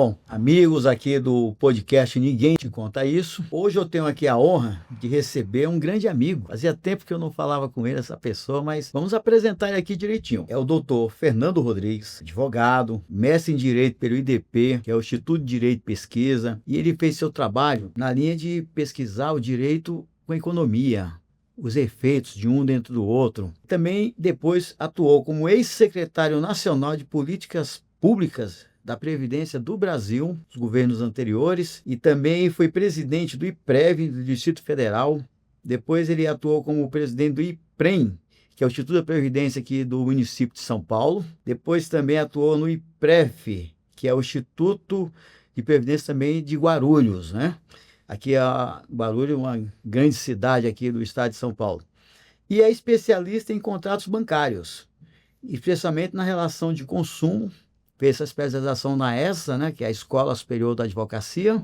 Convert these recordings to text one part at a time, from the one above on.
Bom, amigos aqui do podcast Ninguém Te Conta Isso, hoje eu tenho aqui a honra de receber um grande amigo. Fazia tempo que eu não falava com ele, essa pessoa, mas vamos apresentar ele aqui direitinho. É o doutor Fernando Rodrigues, advogado, mestre em Direito pelo IDP, que é o Instituto de Direito e Pesquisa, e ele fez seu trabalho na linha de pesquisar o direito com a economia, os efeitos de um dentro do outro. Também depois atuou como ex-secretário nacional de Políticas Públicas da Previdência do Brasil, os governos anteriores, e também foi presidente do IPREV, do Distrito Federal. Depois ele atuou como presidente do IPREM, que é o Instituto da Previdência aqui do município de São Paulo. Depois também atuou no IPREF, que é o Instituto de Previdência também de Guarulhos, né? Aqui Guarulhos é uma grande cidade aqui do estado de São Paulo. E é especialista em contratos bancários, especialmente na relação de consumo. Fez essa especialização na ESA, né, que é a Escola Superior da Advocacia.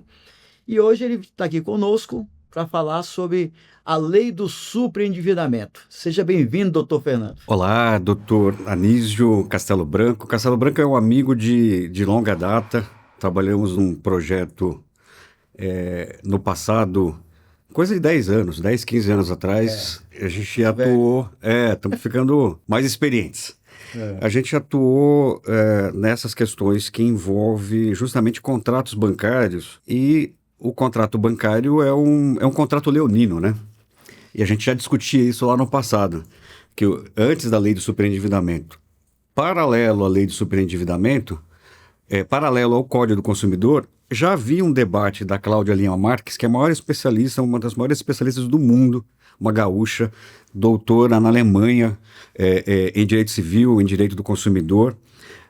E hoje ele está aqui conosco para falar sobre a lei do superendividamento. Seja bem-vindo, doutor Fernando. Olá, doutor Anísio Castelo Branco. Castelo Branco é um amigo de longa data. Trabalhamos num projeto no passado, coisa de 10 anos, 10, 15 anos atrás. A gente atuou, estamos ficando mais experientes. A gente atuou nessas questões que envolvem justamente contratos bancários, e o contrato bancário é um contrato leonino, né? E a gente já discutia isso lá no passado, que antes da lei do superendividamento, paralelo à lei do superendividamento, paralelo ao Código do Consumidor, já havia um debate da Cláudia Lima Marques, que é a maior especialista, uma das maiores especialistas do mundo, uma gaúcha, doutora na Alemanha, em Direito Civil, em Direito do Consumidor,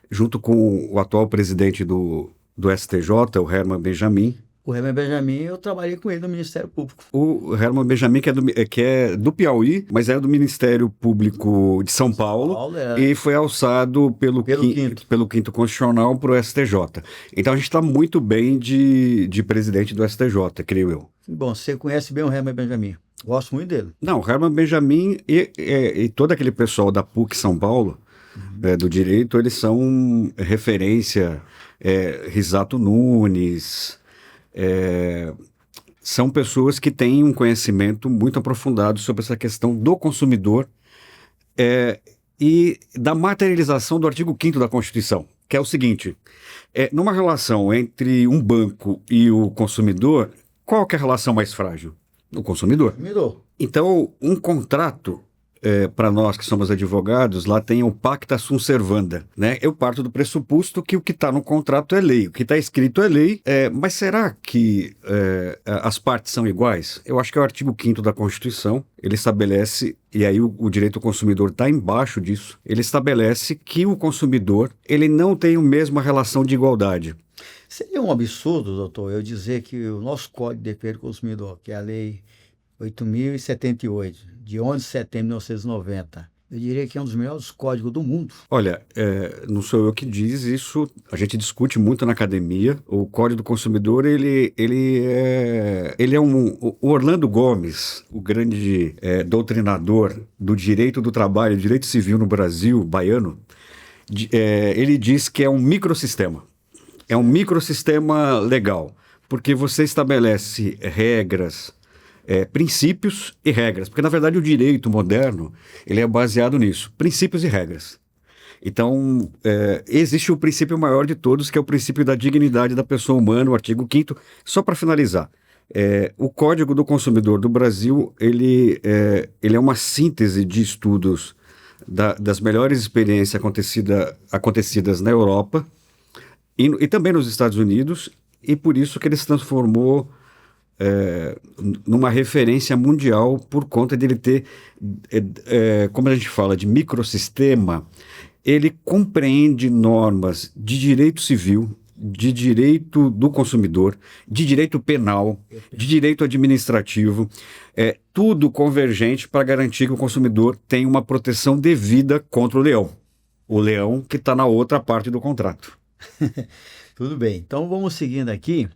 junto com o atual presidente do STJ, o Herman Benjamin. O Herman Benjamin, eu trabalhei com ele no Ministério Público. O Herman Benjamin, que é do Piauí, mas era do Ministério Público de São Paulo, e foi alçado pelo quinto Constitucional para o STJ. Então a gente está muito bem de presidente do STJ, creio eu. Bom, você conhece bem o Herman Benjamin. Gosto muito dele. Não, o Herman Benjamin e todo aquele pessoal da PUC São Paulo, do direito, eles são referência, Risato Nunes... são pessoas que têm um conhecimento muito aprofundado sobre essa questão do consumidor e da materialização do artigo 5º da Constituição, que é o seguinte: numa relação entre um banco e o consumidor, qual que é a relação mais frágil? O consumidor. Então, um contrato, para nós que somos advogados, lá tem o pacta sunt servanda, né? Eu parto do pressuposto que o que está no contrato é lei, o que está escrito é lei, mas será que as partes são iguais? Eu acho que é o artigo 5º da Constituição, ele estabelece, e aí o direito ao consumidor está embaixo disso, ele estabelece que o consumidor ele não tem a mesma relação de igualdade. Seria um absurdo, doutor, eu dizer que o nosso Código de Defesa do Consumidor, que é a Lei 8.078, de 11 de setembro de 1990, eu diria que é um dos melhores códigos do mundo. Olha, não sou eu que diz isso, a gente discute muito na academia. O Código do Consumidor, ele é o Orlando Gomes, o grande doutrinador do direito do trabalho, direito civil no Brasil, baiano, ele diz que é um microsistema. É um microsistema legal, porque você estabelece regras, princípios e regras, porque na verdade o direito moderno ele é baseado nisso, princípios e regras. Então existe o princípio maior de todos, que é o princípio da dignidade da pessoa humana, o artigo 5º. Só para finalizar, o Código do Consumidor do Brasil ele é uma síntese de estudos das melhores experiências acontecidas na Europa e também nos Estados Unidos, e por isso que ele se transformou numa referência mundial, por conta de ele ter, como a gente fala de microsistema, ele compreende normas de direito civil, de direito do consumidor, de direito penal, de direito administrativo, tudo convergente para garantir que o consumidor tenha uma proteção devida contra o leão que está na outra parte do contrato. Tudo bem, então vamos seguindo aqui.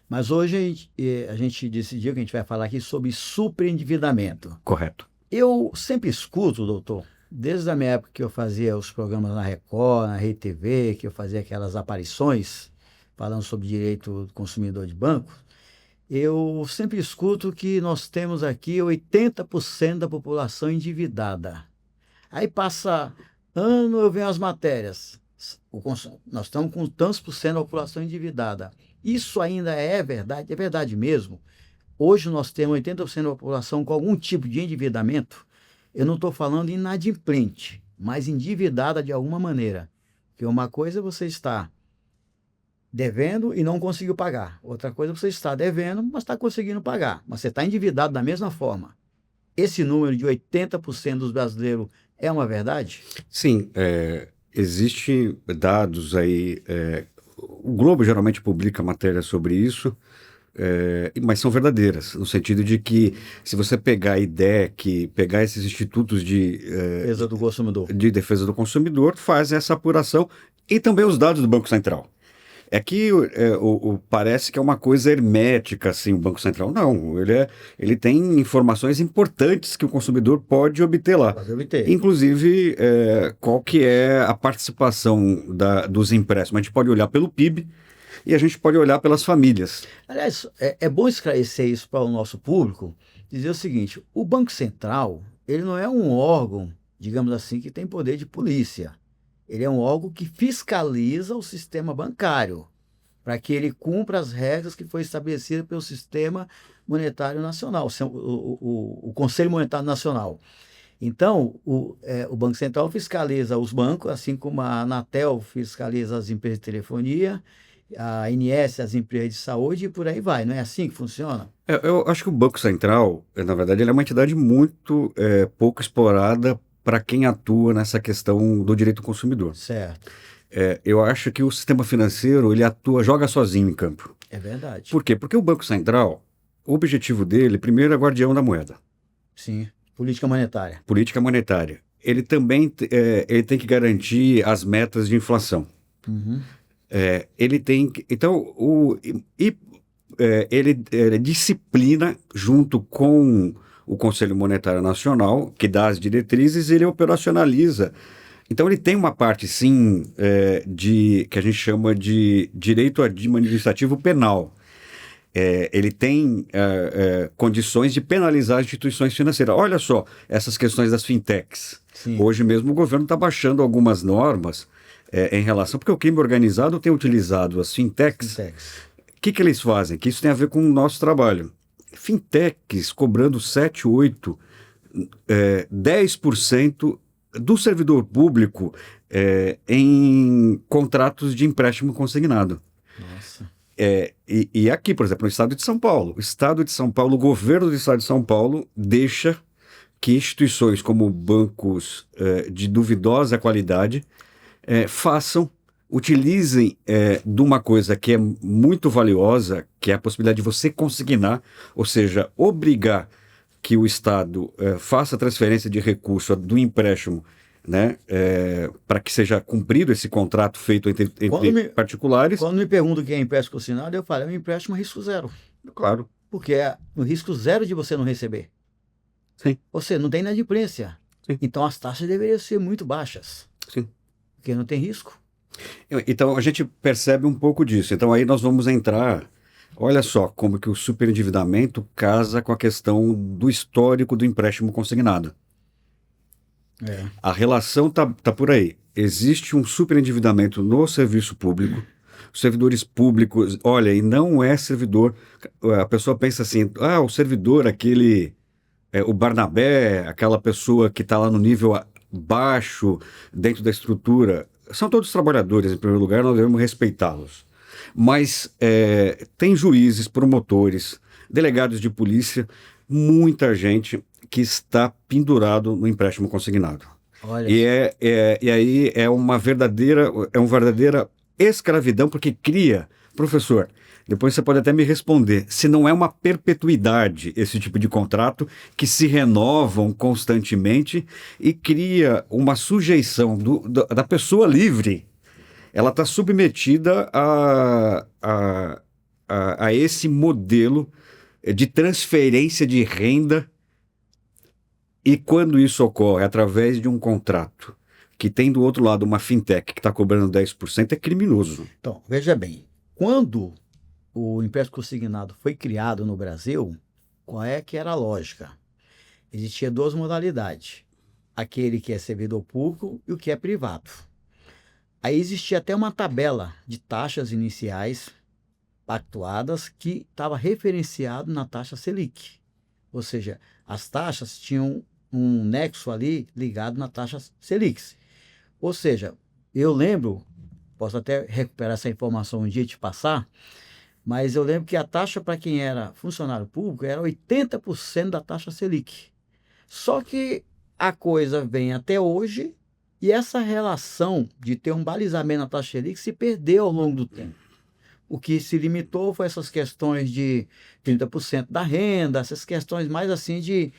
Mas hoje a gente decidiu que a gente vai falar aqui sobre superendividamento. Correto. Eu sempre escuto, doutor, desde a minha época que eu fazia os programas na Record, na Rede TV, que eu fazia aquelas aparições, falando sobre direito do consumidor de banco, eu sempre escuto que nós temos aqui 80% da população endividada. Aí passa ano, eu venho as matérias. Nós estamos com tantos por cento da população endividada. Isso ainda é verdade? É verdade mesmo? Hoje nós temos 80% da população com algum tipo de endividamento. Eu não estou falando inadimplente, mas endividada de alguma maneira. Porque uma coisa é você estar devendo e não conseguiu pagar. Outra coisa é você está devendo, mas está conseguindo pagar. Mas você está endividado da mesma forma. Esse número de 80% dos brasileiros é uma verdade? Sim, existem dados aí. O Globo geralmente publica matéria sobre isso, mas são verdadeiras, no sentido de que se você pegar a IDEC, pegar esses institutos Defesa do consumidor. de defesa do consumidor, faz essa apuração e também os dados do Banco Central. É que parece que é uma coisa hermética, assim, o Banco Central. Não, ele tem informações importantes que o consumidor pode obter lá. Pode obter. Inclusive, qual que é a participação dos empréstimos. A gente pode olhar pelo PIB e a gente pode olhar pelas famílias. Aliás, é bom esclarecer isso para o nosso público, dizer o seguinte, o Banco Central, ele não é um órgão, digamos assim, que tem poder de polícia. Ele é um órgão que fiscaliza o sistema bancário, para que ele cumpra as regras que foi estabelecidas pelo Sistema Monetário Nacional, o Conselho Monetário Nacional. Então, o Banco Central fiscaliza os bancos, assim como a Anatel fiscaliza as empresas de telefonia, a ANS, as empresas de saúde e por aí vai. Não é assim que funciona? Eu acho que o Banco Central, na verdade, ele é uma entidade muito pouco explorada para quem atua nessa questão do direito do consumidor. Certo. Eu acho que o sistema financeiro, ele joga sozinho em campo. É verdade. Por quê? Porque o Banco Central, o objetivo dele, primeiro, é guardião da moeda. Sim, política monetária. Política monetária. Ele também ele tem que garantir as metas de inflação. Uhum. Ele tem que... Então, ele disciplina junto com o Conselho Monetário Nacional, que dá as diretrizes, e ele operacionaliza. Então ele tem uma parte, sim, que a gente chama de direito administrativo penal. Ele tem condições de penalizar as instituições financeiras. Olha só, essas questões das fintechs. Sim. Hoje mesmo o governo está baixando algumas normas em relação... Porque o crime organizado tem utilizado as fintechs. O que eles fazem? Que isso tem a ver com o nosso trabalho. Fintechs cobrando 7, 8, 10% do servidor público em contratos de empréstimo consignado. Nossa. E aqui, por exemplo, no estado de São Paulo. O governo do estado de São Paulo deixa que instituições como bancos de duvidosa qualidade utilizem de uma coisa que é muito valiosa, que é a possibilidade de você consignar, ou seja, obrigar que o Estado faça a transferência de recurso do empréstimo, né, para que seja cumprido esse contrato feito entre particulares. Quando me perguntam o que é empréstimo consignado, eu falo, é um empréstimo a risco zero. Claro. Porque é o risco zero de você não receber. Sim. Ou seja, não tem inadimplência. Sim. Então as taxas deveriam ser muito baixas. Sim. Porque não tem risco. Então a gente percebe um pouco disso. Então aí nós vamos entrar... Olha só como que o superendividamento casa com a questão do histórico do empréstimo consignado. A relação tá por aí. Existe um superendividamento no serviço público. Os servidores públicos, olha, e não é servidor... A pessoa pensa assim, o servidor, aquele... o Barnabé, aquela pessoa que está lá no nível baixo, dentro da estrutura... São todos trabalhadores, em primeiro lugar, nós devemos respeitá-los. Mas tem juízes, promotores, delegados de polícia, muita gente que está pendurado no empréstimo consignado. Olha. E aí é uma verdadeira escravidão, porque cria... Professor, depois você pode até me responder, se não é uma perpetuidade esse tipo de contrato que se renovam constantemente e cria uma sujeição da pessoa livre. Ela está submetida a esse modelo de transferência de renda, e quando isso ocorre através de um contrato que tem do outro lado uma fintech que está cobrando 10%, é criminoso. Então, veja bem, Quando o empréstimo consignado foi criado no Brasil, qual é que era a lógica? Existia duas modalidades, aquele que é servidor público e o que é privado. Aí existia até uma tabela de taxas iniciais pactuadas que estava referenciado na taxa Selic. Ou seja, as taxas tinham um nexo ali ligado na taxa Selic. Ou seja, eu lembro, posso até recuperar essa informação um dia e te passar, mas eu lembro que a taxa para quem era funcionário público era 80% da taxa Selic. Só que a coisa vem até hoje e essa relação de ter um balizamento na taxa Selic se perdeu ao longo do tempo. O que se limitou foi essas questões de 30% da renda, essas questões mais assim de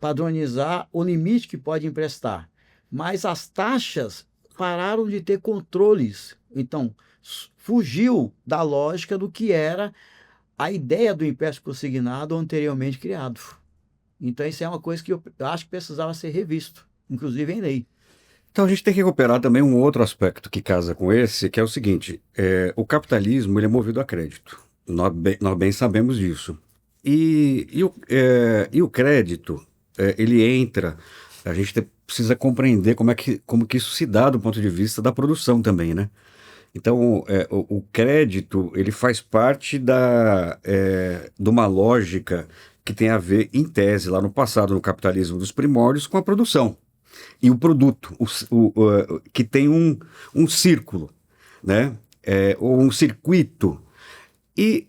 padronizar o limite que pode emprestar. Mas as taxas pararam de ter controles. Então, fugiu da lógica do que era a ideia do empréstimo consignado anteriormente criado. Então, isso é uma coisa que eu acho que precisava ser revisto, inclusive em lei. Então a gente tem que recuperar também um outro aspecto que casa com esse, que é o seguinte: o capitalismo ele é movido a crédito. Nós bem sabemos disso. E o crédito, ele entra, a gente precisa compreender como que isso se dá do ponto de vista da produção também, né? Então, o crédito, ele faz parte de uma lógica que tem a ver, em tese, lá no passado, no capitalismo dos primórdios, com a produção. E o produto, que tem um círculo, né? Ou um circuito. E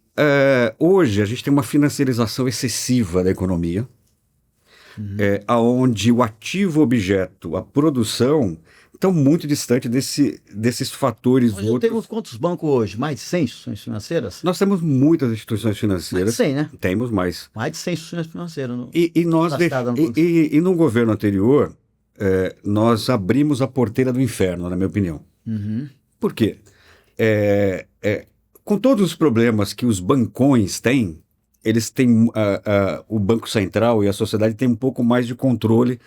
hoje a gente tem uma financiarização excessiva da economia, onde o ativo objeto, a produção, estão muito distante desses fatores. Nós temos quantos bancos hoje? Mais de 100 instituições financeiras? Nós temos muitas instituições financeiras. Mais de 100, né? Temos mais. Mais de 100 instituições financeiras. E no governo anterior, nós abrimos a porteira do inferno, na minha opinião. Uhum. Por quê? Com todos os problemas que os bancões têm, eles têm, o Banco Central e a sociedade têm um pouco mais de controle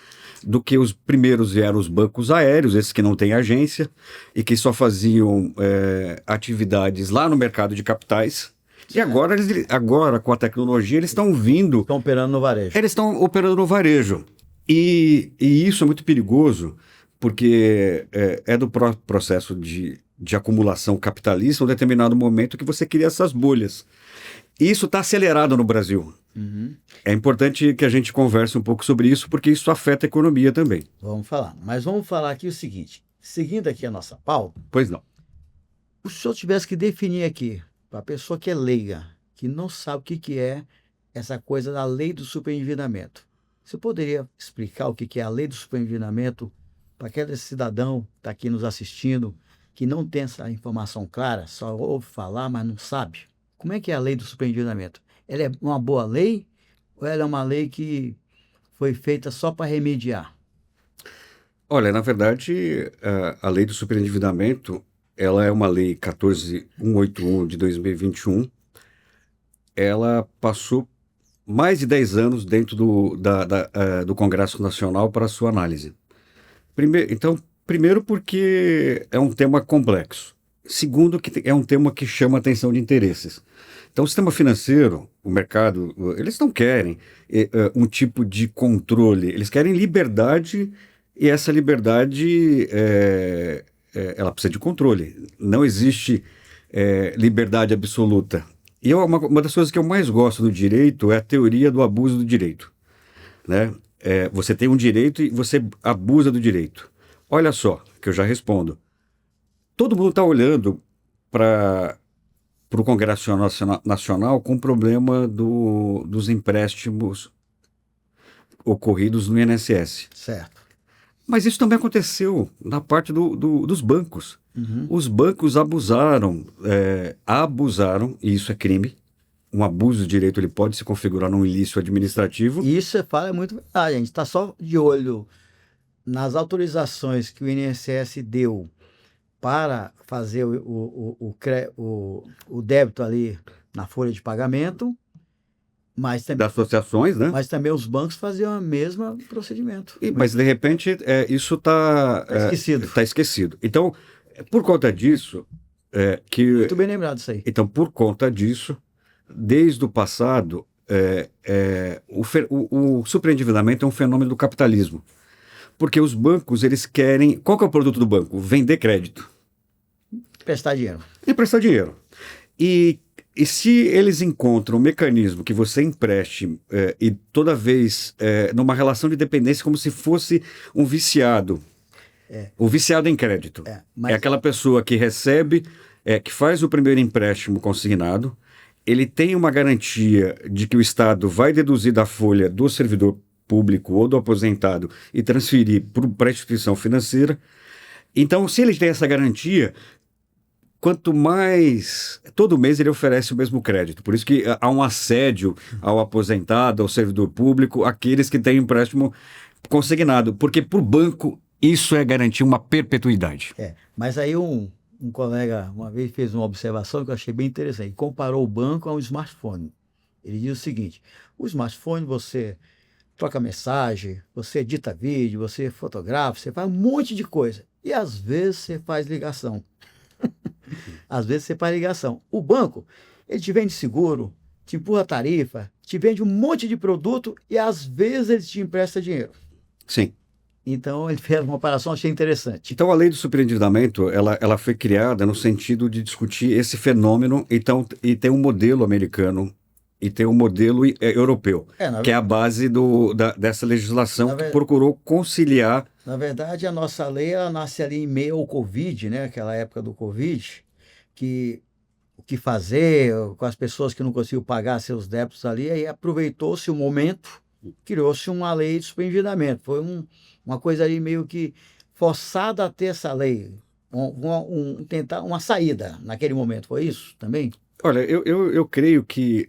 do que os primeiros vieram os bancos aéreos, esses que não têm agência e que só faziam atividades lá no mercado de capitais. E agora, com a tecnologia, eles estão vindo... Estão operando no varejo. Eles estão operando no varejo. E isso é muito perigoso, porque é do processo de acumulação capitalista, em um determinado momento que você cria essas bolhas. E isso está acelerado no Brasil. Uhum. É importante que a gente converse um pouco sobre isso, porque isso afeta a economia também. Vamos falar. Mas vamos falar aqui o seguinte. Seguindo aqui a nossa pauta. Pois não. Se o senhor tivesse que definir aqui, para a pessoa que é leiga, que não sabe o que é essa coisa da lei do superendividamento, você poderia explicar o que é a lei do superendividamento para aquele cidadão que está aqui nos assistindo, que não tem essa informação clara, só ouve falar, mas não sabe? Como é que é a lei do superendividamento? Ela é uma boa lei ou ela é uma lei que foi feita só para remediar? Olha, na verdade, a lei do superendividamento, ela é uma lei 14.181 de 2021. Ela passou mais de 10 anos dentro do Congresso Nacional para sua análise. Primeiro porque é um tema complexo. Segundo, que é um tema que chama atenção de interesses. Então, o sistema financeiro, o mercado, eles não querem um tipo de controle, eles querem liberdade, e essa liberdade, ela precisa de controle. Não existe liberdade absoluta. E uma das coisas que eu mais gosto do direito é a teoria do abuso do direito, né? Você tem um direito e você abusa do direito. Olha só, que eu já respondo. Todo mundo está olhando para o Congresso Nacional com o problema dos empréstimos ocorridos no INSS. Certo. Mas isso também aconteceu na parte dos bancos. Uhum. Os bancos abusaram, e isso é crime. Um abuso de direito ele pode se configurar num ilícito administrativo. E isso você fala é muito verdade. A gente está só de olho nas autorizações que o INSS deu para fazer o débito ali na folha de pagamento, mas também, Das associações, né? mas também os bancos faziam o mesmo procedimento. Mas, de repente, isso está esquecido. Tá esquecido. Então, por conta disso, Muito bem lembrado isso aí. Então, por conta disso, desde o passado, o superendividamento é um fenômeno do capitalismo. Porque os bancos, eles querem... Qual que é o produto do banco? Vender crédito. Prestar dinheiro. Emprestar dinheiro. E se eles encontram um mecanismo que você empreste e toda vez numa relação de dependência como se fosse um viciado, o viciado em crédito, é aquela pessoa que recebe, que faz o primeiro empréstimo consignado, ele tem uma garantia de que o Estado vai deduzir da folha do servidor público ou do aposentado e transferir para a instituição financeira. Então, se ele tem essa garantia, quanto mais... Todo mês ele oferece o mesmo crédito. Por isso que há um assédio ao aposentado, ao servidor público, aqueles que têm empréstimo consignado. Porque para o banco isso é garantir uma perpetuidade. Mas aí um colega uma vez fez uma observação que eu achei bem interessante. Ele comparou o banco a um smartphone. Ele diz o seguinte: o smartphone você troca mensagem, você edita vídeo, você fotografa, você faz um monte de coisa. E às vezes você faz ligação. Às vezes você faz ligação. O banco, ele te vende seguro, te empurra tarifa, te vende um monte de produto e às vezes ele te empresta dinheiro. Sim. Então ele fez uma comparação, achei interessante. Então a lei do superendividamento, ela foi criada no sentido de discutir esse fenômeno e tem um modelo americano e tem um modelo europeu, que é a base dessa legislação que procurou conciliar. Na verdade, a nossa lei ela nasce ali em meio ao Covid, né? Aquela época do Covid, que o que fazer com as pessoas que não conseguiam pagar seus débitos ali, aí aproveitou-se o momento, criou-se uma lei de superendividamento. Foi uma coisa ali meio que forçada a ter essa lei, tentar uma saída naquele momento, foi isso também? Olha, eu creio que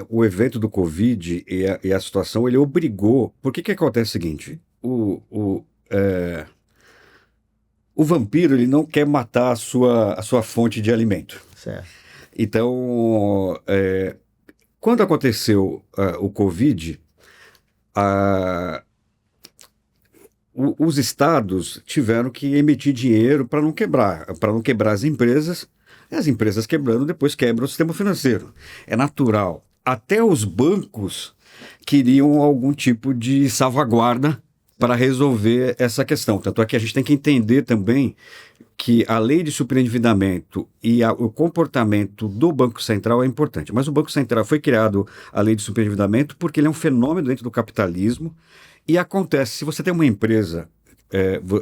o evento do Covid e a situação, ele obrigou... Por que acontece o seguinte? O vampiro, ele não quer matar a sua fonte de alimento. Certo. Então, quando aconteceu o Covid, os estados tiveram que emitir dinheiro para não quebrar as empresas. As empresas quebrando, depois quebra o sistema financeiro. É natural. Até os bancos queriam algum tipo de salvaguarda para resolver essa questão. Tanto é que a gente tem que entender também que a lei de superendividamento e o comportamento do Banco Central é importante. Mas o Banco Central foi criado, a lei de superendividamento, porque ele é um fenômeno dentro do capitalismo e acontece, se você tem uma empresa...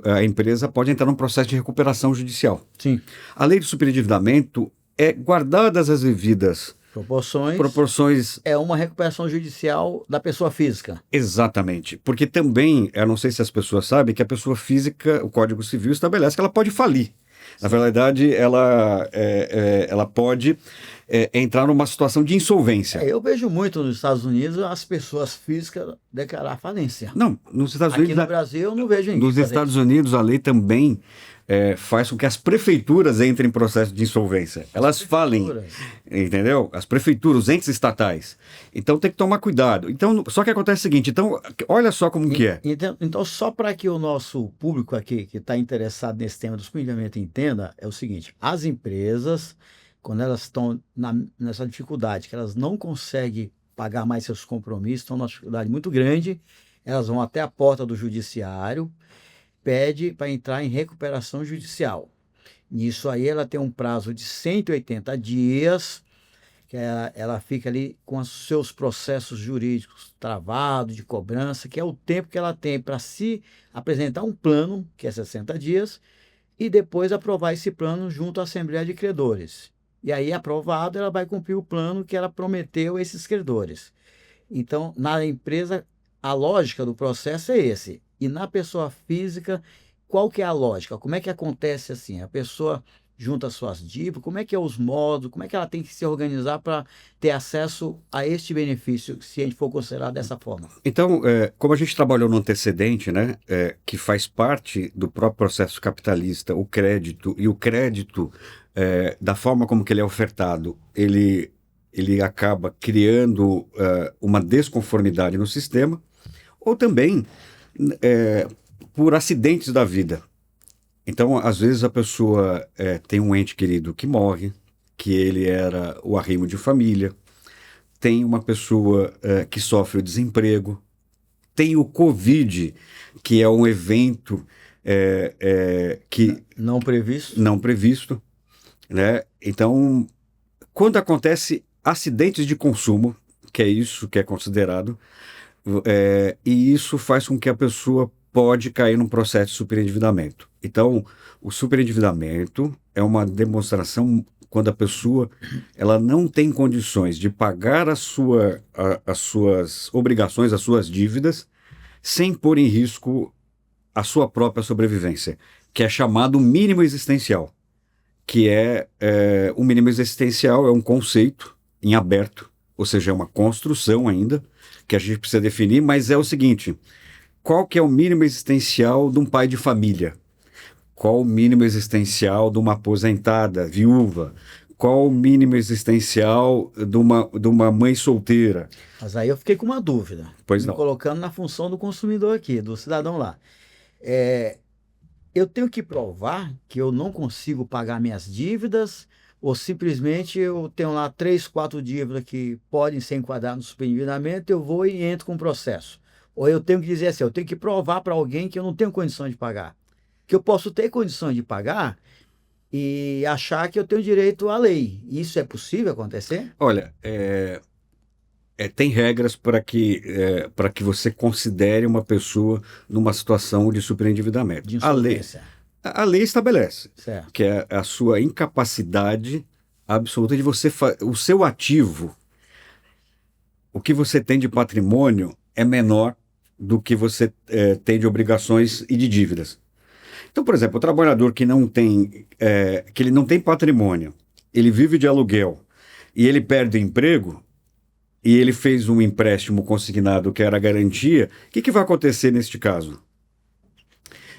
a empresa pode entrar num processo de recuperação judicial. Sim. A lei de superendividamento guardadas as devidas proporções... É uma recuperação judicial da pessoa física. Exatamente. Porque também, eu não sei se as pessoas sabem, que a pessoa física, o Código Civil estabelece que ela pode falir. Na verdade, ela pode entrar numa situação de insolvência. Eu vejo muito nos Estados Unidos as pessoas físicas declarar falência. Não, nos Estados Unidos... Aqui no Brasil eu não vejo ninguém. Nos Estados Unidos a lei também faz com que as prefeituras entrem em processo de insolvência. Elas falem, entendeu? As prefeituras, os entes estatais. Então tem que tomar cuidado. Então, só que acontece o seguinte, então, olha só como que é. Então só para que o nosso público aqui, que está interessado nesse tema do superendividamento, entenda, é o seguinte: as empresas, quando elas estão nessa dificuldade, que elas não conseguem pagar mais seus compromissos, estão numa dificuldade muito grande, elas vão até a porta do judiciário, pede para entrar em recuperação judicial. Nisso aí ela tem um prazo de 180 dias, que ela fica ali com os seus processos jurídicos travados, de cobrança, que é o tempo que ela tem para se apresentar um plano, que é 60 dias, e depois aprovar esse plano junto à Assembleia de Credores. E aí, aprovado, ela vai cumprir o plano que ela prometeu a esses credores. Então, na empresa, a lógica do processo é esse. E na pessoa física, qual que é a lógica? Como é que acontece assim? A pessoa junta suas dívidas, como é que é os modos, como é que ela tem que se organizar para ter acesso a este benefício, se a gente for considerar dessa forma? Então, como a gente trabalhou no antecedente, né, que faz parte do próprio processo capitalista, o crédito, e o crédito, da forma como que ele é ofertado, ele acaba criando uma desconformidade no sistema, ou também por acidentes da vida. Então, às vezes a pessoa tem um ente querido que morre, que ele era o arrimo de família, tem uma pessoa que sofre o desemprego, tem o Covid, que é um evento que Não previsto. não previsto, né? Então, quando acontece acidentes de consumo, que é isso que é considerado, e isso faz com que a pessoa pode cair num processo de superendividamento. Então, o superendividamento é uma demonstração quando a pessoa ela não tem condições de pagar as suas obrigações, as suas dívidas, sem pôr em risco a sua própria sobrevivência, que é chamado mínimo existencial, o mínimo existencial é um conceito em aberto, ou seja, é uma construção ainda, que a gente precisa definir, mas é o seguinte: qual que é o mínimo existencial de um pai de família? Qual o mínimo existencial de uma aposentada, viúva? Qual o mínimo existencial de uma mãe solteira? Mas aí eu fiquei com uma dúvida, Pois me não. colocando na função do consumidor aqui, do cidadão lá. É, eu tenho que provar que eu não consigo pagar minhas dívidas, ou simplesmente eu tenho lá 3, 4 dívidas que podem ser enquadradas no superendividamento, eu vou e entro com o processo. Ou eu tenho que dizer assim, eu tenho que provar para alguém que eu não tenho condições de pagar. Que eu posso ter condições de pagar e achar que eu tenho direito à lei. Isso é possível acontecer? Olha, tem regras para que você considere uma pessoa numa situação de superendividamento. De insolvência. A lei estabelece Certo. que é a sua incapacidade absoluta de o seu ativo, o que você tem de patrimônio é menor do que você tem de obrigações e de dívidas. Então, por exemplo, o trabalhador que ele não tem patrimônio, ele vive de aluguel e ele perde o emprego e ele fez um empréstimo consignado que era garantia, o que vai acontecer neste caso?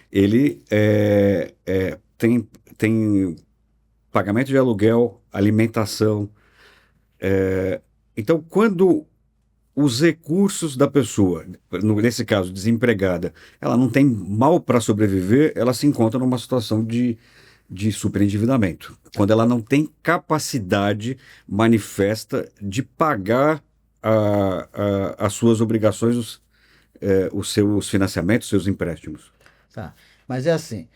Ele tem pagamento de aluguel, alimentação. Então, quando os recursos da pessoa, nesse caso desempregada, ela não tem mal para sobreviver, ela se encontra numa situação de superendividamento. Quando ela não tem capacidade manifesta de pagar as suas obrigações, os seus financiamentos, os seus empréstimos. Tá. Mas é assim,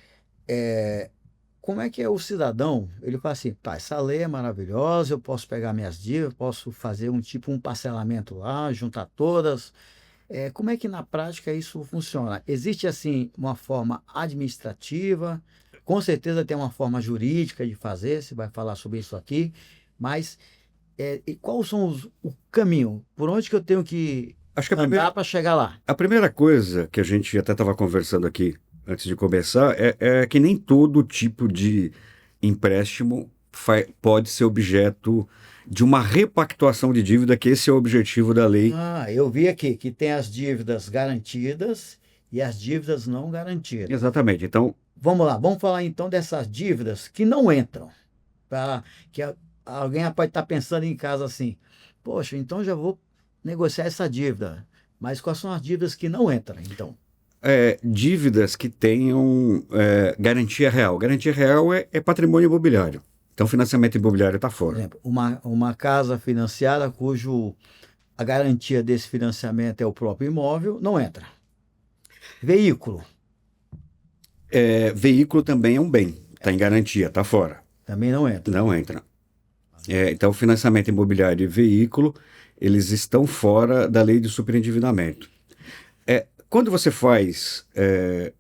como é que é o cidadão? Ele fala assim, tá, essa lei é maravilhosa, eu posso pegar minhas dívidas, posso fazer um parcelamento lá, juntar todas. Como é que na prática isso funciona? Existe assim uma forma administrativa, com certeza tem uma forma jurídica de fazer, você vai falar sobre isso aqui, mas e quais são o caminho? Por onde que eu tenho que Acho que andar para chegar lá? a primeira coisa que a gente até estava conversando aqui antes de começar é que nem todo tipo de empréstimo pode ser objeto de uma repactuação de dívida, que esse é o objetivo da lei. Ah, eu vi aqui que tem as dívidas garantidas e as dívidas não garantidas. Exatamente. Então, Vamos lá, vamos falar então dessas dívidas que não entram. Alguém pode estar pensando em casa assim, poxa, então já vou negociar essa dívida. Mas quais são as dívidas que não entram, então? dívidas que tenham garantia real. Garantia real é patrimônio imobiliário. Então, financiamento imobiliário está Por fora. exemplo, uma casa financiada a garantia desse financiamento é o próprio imóvel, não entra. Veículo, Veículo também é um bem. Está em garantia, está fora. também não entra. Não entra. Então, financiamento imobiliário e veículo, eles estão fora da lei de superendividamento. Quando você faz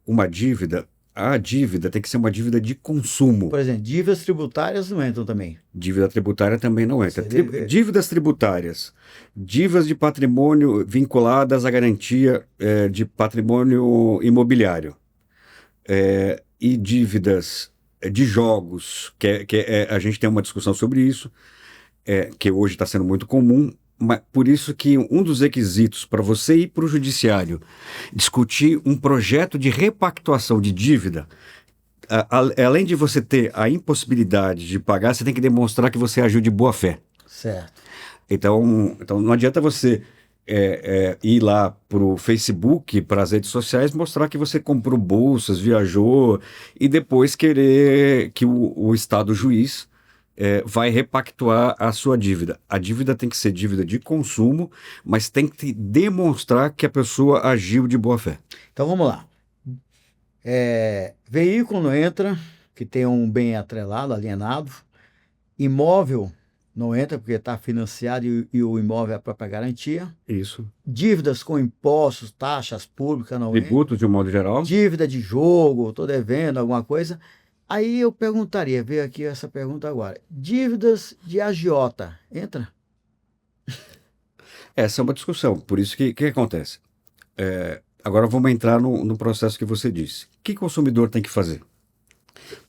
uma dívida, a dívida tem que ser uma dívida de consumo. Por exemplo, dívidas tributárias não entram também. Dívida tributária também não entra. Você deve- Dívidas tributárias, dívidas de patrimônio vinculadas à garantia de patrimônio imobiliário, e dívidas de jogos, a gente tem uma discussão sobre isso, que hoje está sendo muito comum, mas por isso que um dos requisitos para você ir para o judiciário discutir um projeto de repactuação de dívida, além de você ter a impossibilidade de pagar, você tem que demonstrar que você agiu de boa fé. Certo. Então não adianta você ir lá para o Facebook, para as redes sociais, mostrar que você comprou bolsas, viajou, e depois querer que o Estado juiz vai repactuar a sua dívida. A dívida tem que ser dívida de consumo, mas tem que demonstrar que a pessoa agiu de boa fé. Então vamos lá. Veículo não entra, que tem um bem atrelado, alienado. Imóvel não entra porque está financiado e o imóvel é a própria garantia. Isso. Dívidas com impostos, taxas públicas não entra. Tributos, de um modo geral. Dívida de jogo, estou devendo alguma coisa. Aí eu perguntaria, veio aqui essa pergunta agora. Dívidas de agiota, entra? Essa é uma discussão, por isso que acontece. Agora vamos entrar no processo que você disse. O que o consumidor tem que fazer?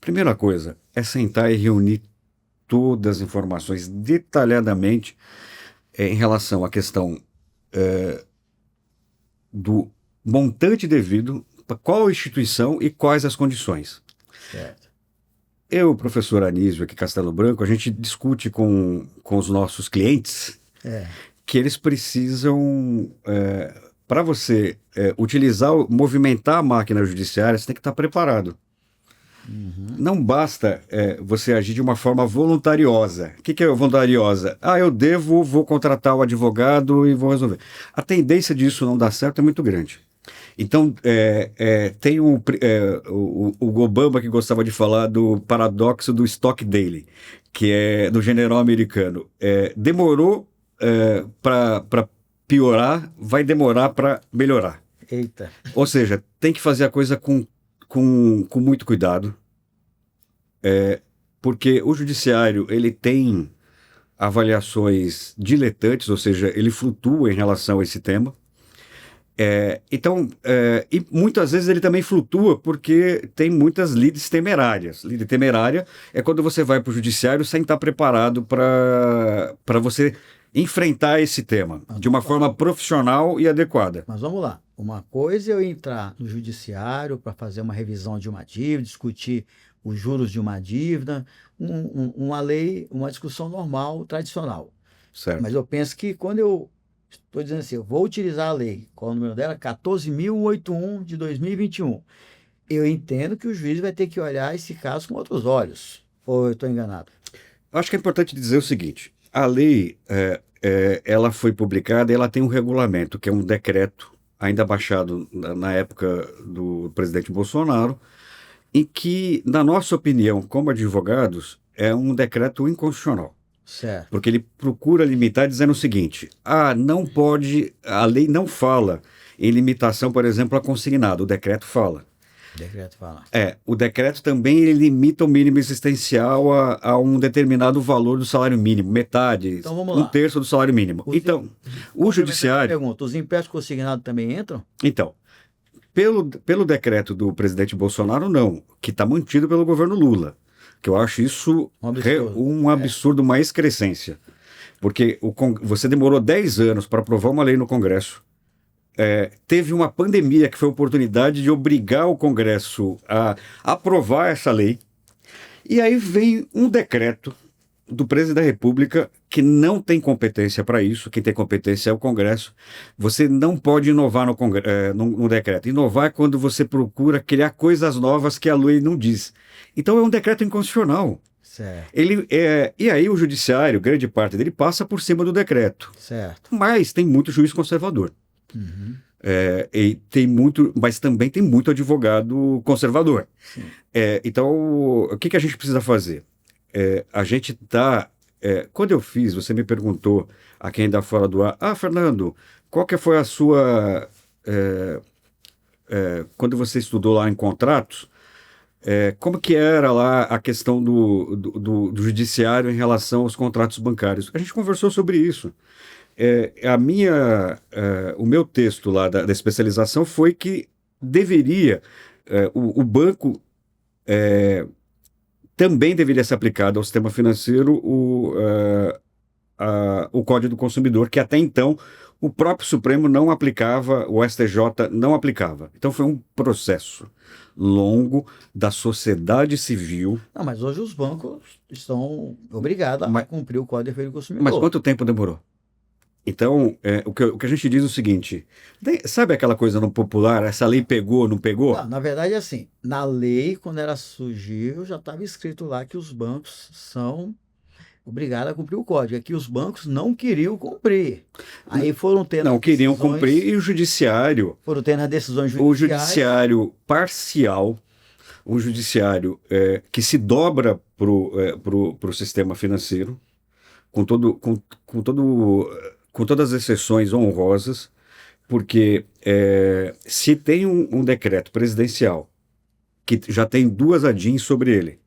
Primeira coisa é sentar e reunir todas as informações detalhadamente em relação à questão do montante devido, para qual instituição e quais as condições. Certo. Eu, professor Anísio, aqui em Castelo Branco, a gente discute com os nossos clientes que eles precisam, para você movimentar a máquina judiciária, você tem que estar preparado. Uhum. Não basta você agir de uma forma voluntariosa. O que é voluntariosa? Eu devo, vou contratar o advogado e vou resolver. A tendência disso não dar certo é muito grande. Então, tem o Obama que gostava de falar do paradoxo do Stockdale, que é do general americano. Demorou para piorar, vai demorar para melhorar. Eita. Ou seja, tem que fazer a coisa com muito cuidado, porque o judiciário ele tem avaliações diletantes, ou seja, ele flutua em relação a esse tema. Então, e muitas vezes ele também flutua porque tem muitas lides temerárias. Lide temerária é quando você vai para o judiciário sem estar preparado para você enfrentar esse tema de uma forma profissional e adequada. Mas vamos lá. Uma coisa é eu entrar no judiciário para fazer uma revisão de uma dívida, discutir os juros de uma dívida, uma lei, uma discussão normal, tradicional. Certo. Mas eu penso que quando eu estou dizendo assim, eu vou utilizar a lei, qual é o número dela? 14.081 de 2021. Eu entendo que o juiz vai ter que olhar esse caso com outros olhos. Ou eu estou enganado? Acho que é importante dizer o seguinte, a lei, ela foi publicada e ela tem um regulamento, que é um decreto, ainda baixado na época do presidente Bolsonaro, em que, na nossa opinião, como advogados, é um decreto inconstitucional. Certo. Porque ele procura limitar dizendo o seguinte, não pode, a lei não fala em limitação, por exemplo, a consignado, o decreto fala. O decreto fala. O decreto também ele limita o mínimo existencial a um determinado valor do salário mínimo, metade, então, vamos lá. 1/3 do salário mínimo. Então, o judiciário... Pergunta, os empréstimos consignados também entram? Então, pelo decreto do presidente Bolsonaro, não, que está mantido pelo governo Lula, que eu acho isso um absurdo, uma excrescência. Porque você demorou 10 anos para aprovar uma lei no Congresso, teve uma pandemia que foi a oportunidade de obrigar o Congresso a aprovar essa lei, e aí vem um decreto do presidente da República que não tem competência para isso, quem tem competência é o Congresso. Você não pode inovar no decreto. Inovar é quando você procura criar coisas novas que a lei não diz. Então é um decreto inconstitucional. Certo. E aí o judiciário, grande parte dele, passa por cima do decreto. Certo. Mas tem muito juiz conservador. Uhum. Mas também tem muito advogado conservador. Então, o que a gente precisa fazer? A gente está... quando eu fiz, você me perguntou a quem dá fora do ar, Fernando, qual que foi a sua... quando você estudou lá em contratos, como que era lá a questão do judiciário em relação aos contratos bancários? A gente conversou sobre isso. O meu texto lá da especialização foi que deveria, o banco também deveria ser aplicado ao sistema financeiro o Código do Consumidor, que até então o próprio Supremo não aplicava, o STJ não aplicava. Então foi um processo longo da sociedade civil. Não, mas hoje os bancos estão obrigados a cumprir o Código de Defesa do Consumidor. Mas quanto tempo demorou? Então, o que a gente diz é o seguinte, sabe aquela coisa no popular, essa lei pegou, não pegou? Não, na verdade, é assim, na lei, quando ela surgiu, já estava escrito lá que os bancos são obrigados a cumprir o código. É que os bancos não queriam cumprir. Aí foram tendo Não as queriam decisões, cumprir e o judiciário, foram tendo as decisões o judiciais. judiciário parcial, um judiciário que se dobra pro sistema financeiro, com todas as exceções honrosas, porque se tem um decreto presidencial que já tem duas ADIs sobre ele,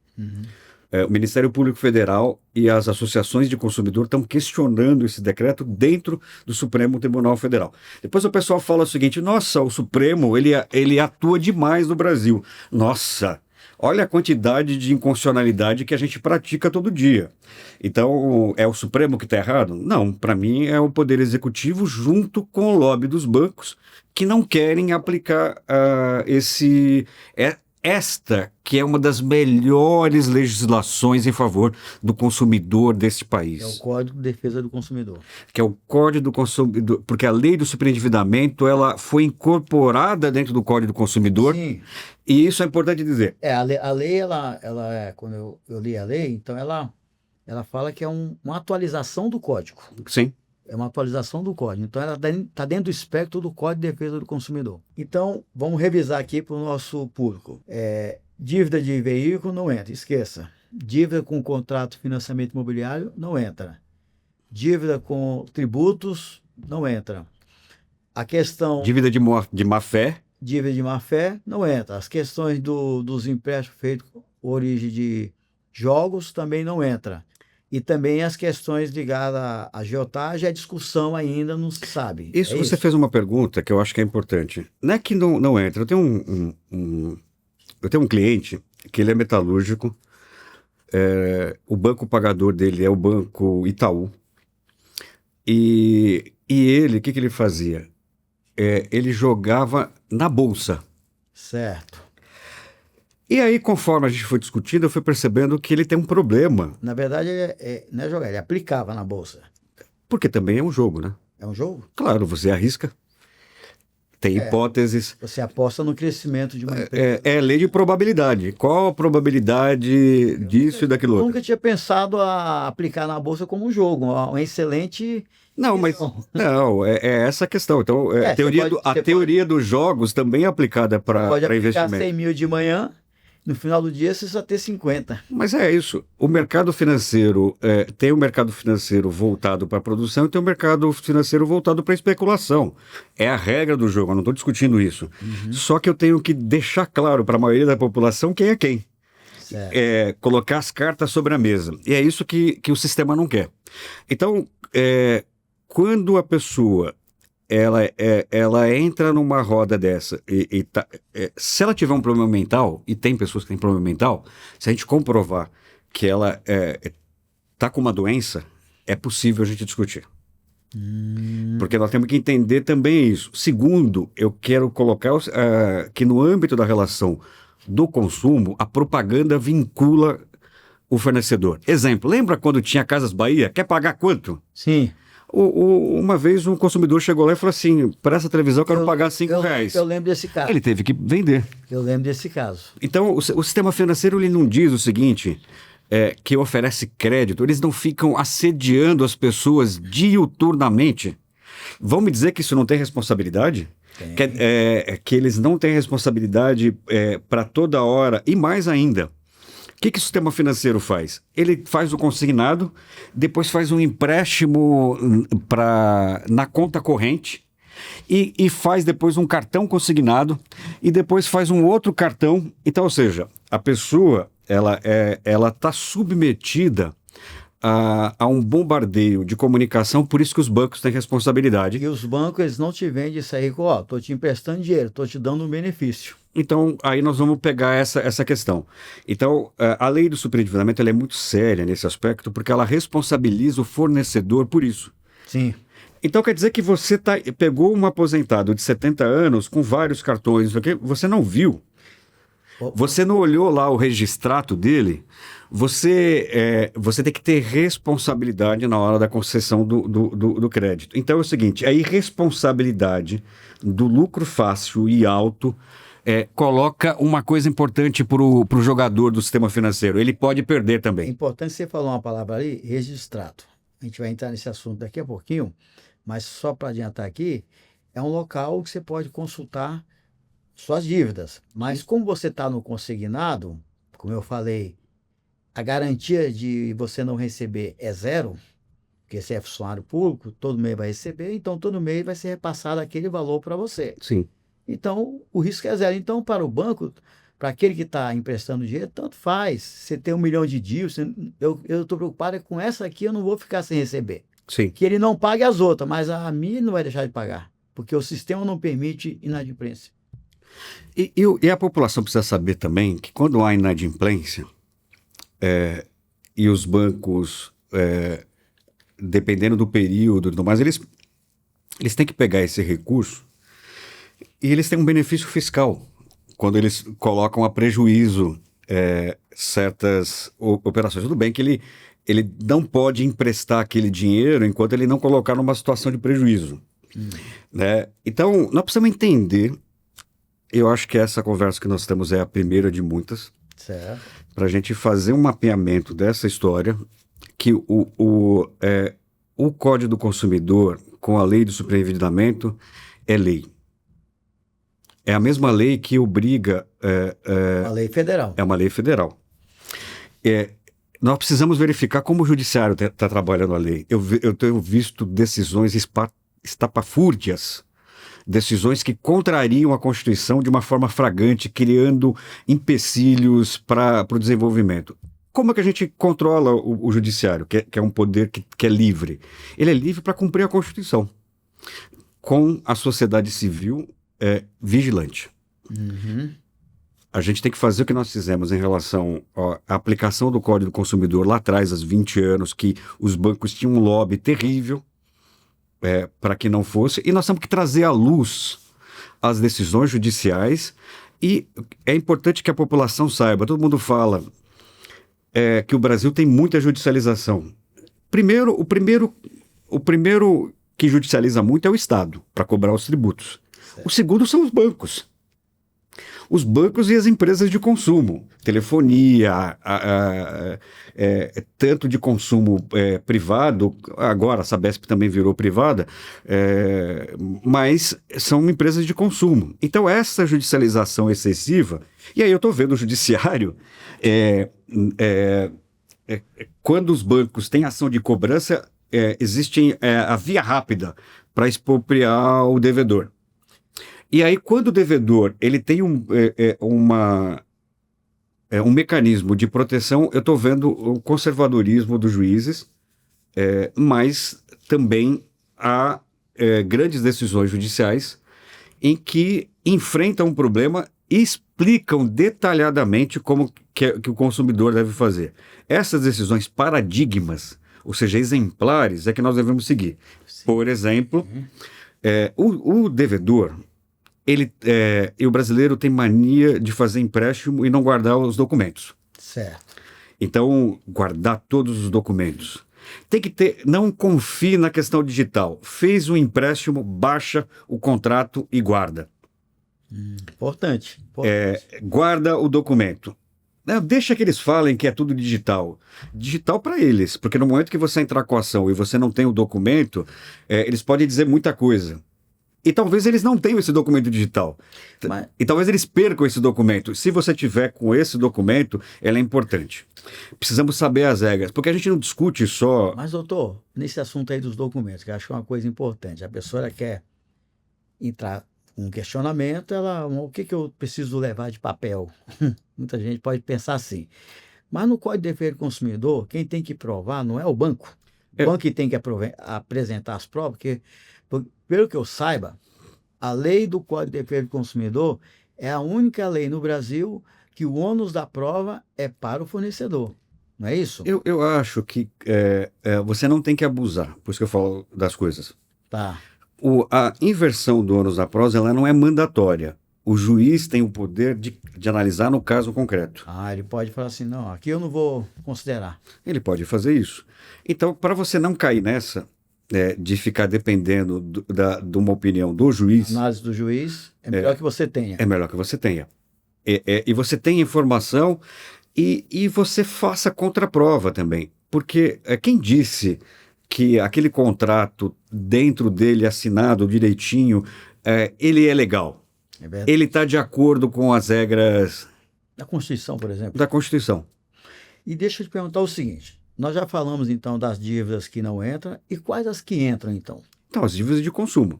o Ministério Público Federal e as associações de consumidor estão questionando esse decreto dentro do Supremo Tribunal Federal. Depois o pessoal fala o seguinte, nossa, o Supremo ele atua demais no Brasil. Nossa, olha a quantidade de inconstitucionalidade que a gente pratica todo dia. Então, é o Supremo que está errado? Não, para mim é o Poder Executivo junto com o lobby dos bancos que não querem aplicar esta que é uma das melhores legislações em favor do consumidor deste país. É o Código de Defesa do Consumidor. Que é o Código do Consumidor, porque a lei do superendividamento ela foi incorporada dentro do Código do Consumidor. Sim. E isso é importante dizer. A lei, ela quando eu li a lei, então ela fala que é uma atualização do código. Sim. É uma atualização do código. Então, ela está dentro do espectro do Código de Defesa do Consumidor. Então, vamos revisar aqui para o nosso público. Dívida de veículo não entra, esqueça. Dívida com contrato de financiamento imobiliário não entra. Dívida com tributos não entra. A questão... Dívida de má-fé. Dívida de má-fé não entra. As questões dos empréstimos feitos com origem de jogos também não entra. E também as questões ligadas à agiotagem, a discussão ainda não se sabe. Isso, você fez uma pergunta que eu acho que é importante. Não é que não entra. Eu tenho um cliente que ele é metalúrgico. O banco pagador dele é o Banco Itaú. E ele, o que ele fazia? Ele jogava na bolsa. Certo. E aí, conforme a gente foi discutindo, eu fui percebendo que ele tem um problema. Na verdade, não é jogar, ele aplicava na bolsa. Porque também é um jogo, né? É um jogo? Claro, você arrisca. Tem hipóteses. Você aposta no crescimento de uma empresa. É lei de probabilidade. Qual a probabilidade disso e daquilo outro? Eu nunca tinha pensado a aplicar na bolsa como um jogo. Um excelente... Não, mas não, é essa a questão. Então, a teoria dos jogos também é aplicada para investimento. Pode aplicar 100 mil de manhã, no final do dia você só ter 50. Mas é isso. O mercado financeiro tem o mercado financeiro voltado para a produção e tem o mercado financeiro voltado para a especulação. É a regra do jogo, eu não estou discutindo isso. Só que eu tenho que deixar claro para a maioria da população quem é quem. Colocar as cartas sobre a mesa. E é isso que o sistema não quer. Então, quando a pessoa ela entra numa roda dessa se ela tiver um problema mental, e tem pessoas que têm problema mental, se a gente comprovar que ela está com uma doença, é possível a gente discutir. Porque nós temos que entender também isso. Segundo, eu quero colocar que no âmbito da relação do consumo, a propaganda vincula o fornecedor. Exemplo, lembra quando tinha Casas Bahia? Quer pagar quanto? Sim. Uma vez um consumidor chegou lá e falou assim, para essa televisão eu quero pagar R$5. Eu lembro desse caso. Ele teve que vender. Eu lembro desse caso. Então, o sistema financeiro ele não diz o seguinte, que oferece crédito, eles não ficam assediando as pessoas diuturnamente. Vão me dizer que isso não tem responsabilidade? Que eles não têm responsabilidade para toda hora, e mais ainda. O que o sistema financeiro faz? Ele faz o consignado, depois faz um empréstimo na conta corrente e faz depois um cartão consignado e depois faz um outro cartão. Então, ou seja, a pessoa ela está submetida a um bombardeio de comunicação, por isso que os bancos têm responsabilidade. E os bancos eles não te vendem isso aí, estou te emprestando dinheiro, estou te dando um benefício. Então, aí nós vamos pegar essa questão. Então, a lei do superendividamento ela é muito séria nesse aspecto, porque ela responsabiliza o fornecedor por isso. Sim. Então, quer dizer que você pegou um aposentado de 70 anos com vários cartões, você não viu. Você não olhou lá o registrato dele, você tem que ter responsabilidade na hora da concessão do crédito. Então é o seguinte, a irresponsabilidade do lucro fácil e alto coloca uma coisa importante para o jogador do sistema financeiro. Ele pode perder É também. importante você falar uma palavra ali, registrado. A gente vai entrar nesse assunto daqui a pouquinho, mas só para adiantar aqui, é um local que você pode consultar suas dívidas. Mas como você está no consignado, como eu falei, a garantia de você não receber é zero, porque você é funcionário público, todo mês vai receber, então todo mês vai ser repassado aquele valor para você. Sim. Então, o risco é zero. Então, para o banco, para aquele que está emprestando dinheiro, tanto faz. Você tem 1 milhão de dívidas, eu estou preocupado com essa aqui, eu não vou ficar sem receber. Sim. Que ele não pague as outras, mas a minha não vai deixar de pagar, porque o sistema não permite inadimplência. E a população precisa saber também que quando há inadimplência, e os bancos, dependendo do período, mas eles têm que pegar esse recurso e eles têm um benefício fiscal quando eles colocam a prejuízo certas operações. Tudo bem que ele não pode emprestar aquele dinheiro enquanto ele não colocar numa situação de prejuízo. Né? Então, nós precisamos entender, eu acho que essa conversa que nós temos é a primeira de muitas, para a gente fazer um mapeamento dessa história, que o Código do Consumidor, com a lei do superendividamento, é lei. É a mesma lei que obriga... A lei federal. É uma lei federal. Nós precisamos verificar como o judiciário está trabalhando a lei. Eu tenho visto decisões estapafúrdias, decisões que contrariam a Constituição de uma forma flagrante, criando empecilhos para o desenvolvimento. Como é que a gente controla o judiciário, que é um poder que é livre? Ele é livre para cumprir a Constituição, com a sociedade civil vigilante. Uhum. A gente tem que fazer o que nós fizemos em relação à aplicação do Código do Consumidor lá atrás, há 20 anos, que os bancos tinham um lobby terrível para que não fosse, e nós temos que trazer à luz as decisões judiciais, e é importante que a população saiba, todo mundo fala que o Brasil tem muita judicialização. O primeiro que judicializa muito é o Estado, para cobrar os tributos. Certo. O segundo são os bancos. Os bancos e as empresas de consumo, telefonia, tanto de consumo privado, agora a Sabesp também virou privada, mas são empresas de consumo. Então essa judicialização excessiva, e aí eu estou vendo o judiciário, quando os bancos têm ação de cobrança, existe a via rápida para expropriar o devedor. E aí, quando o devedor ele tem um mecanismo de proteção, eu estou vendo o conservadorismo dos juízes, mas também há grandes decisões judiciais em que enfrentam um problema e explicam detalhadamente como que o consumidor deve fazer. Essas decisões paradigmas, ou seja, exemplares, é que nós devemos seguir. Sim. Por exemplo, o devedor... e o brasileiro tem mania de fazer empréstimo e não guardar os documentos. Certo. Então, guardar todos os documentos. Tem que ter, não confie na questão digital. Fez um empréstimo, baixa o contrato e guarda. Importante. Guarda o documento. Deixa que eles falem que é tudo digital. Digital para eles, porque no momento que você entrar com a ação e você não tem o documento, eles podem dizer muita coisa. E talvez eles não tenham esse documento digital. E talvez eles percam esse documento. Se você tiver com esse documento, ela é importante. Precisamos saber as regras, porque a gente não discute só... Mas, doutor, nesse assunto aí dos documentos, que eu acho que é uma coisa importante. A pessoa quer entrar com um questionamento, o que eu preciso levar de papel? Muita gente pode pensar assim. Mas no Código de Defesa do Consumidor, quem tem que provar não é o banco. O banco que tem que apresentar as provas, porque... Pelo que eu saiba, a lei do Código de Defesa do Consumidor é a única lei no Brasil que o ônus da prova é para o fornecedor. Não é isso? Eu acho que você não tem que abusar, por isso que eu falo das coisas. Tá. A inversão do ônus da prova ela não é mandatória. O juiz tem o poder de analisar no caso concreto. Ele pode falar assim, não, aqui eu não vou considerar. Ele pode fazer isso. Então, para você não cair nessa, de ficar dependendo de uma opinião do juiz... A análise do juiz é melhor que você tenha. É melhor que você tenha. E você tenha informação e você faça contraprova também. Porque quem disse que aquele contrato, dentro dele, assinado direitinho, ele é legal? Ele está de acordo com as regras... Da Constituição, por exemplo. Da Constituição. E deixa eu te perguntar o seguinte, nós já falamos então das dívidas que não entram, e quais as que entram então? Então, as dívidas de consumo.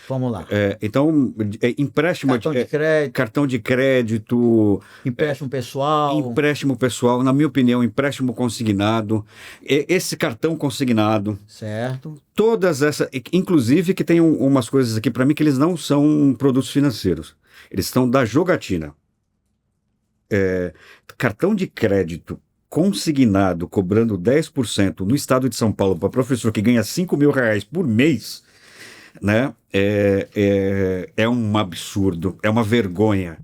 Vamos lá. Empréstimo... Cartão de crédito. Empréstimo pessoal. Empréstimo pessoal, na minha opinião, empréstimo consignado. Esse cartão consignado. Certo. Todas essas... Inclusive que tem umas coisas aqui para mim que eles não são produtos financeiros. Eles estão da jogatina. Cartão de crédito consignado, cobrando 10% no estado de São Paulo para professor que ganha R$5.000 por mês, né? É um absurdo, é uma vergonha.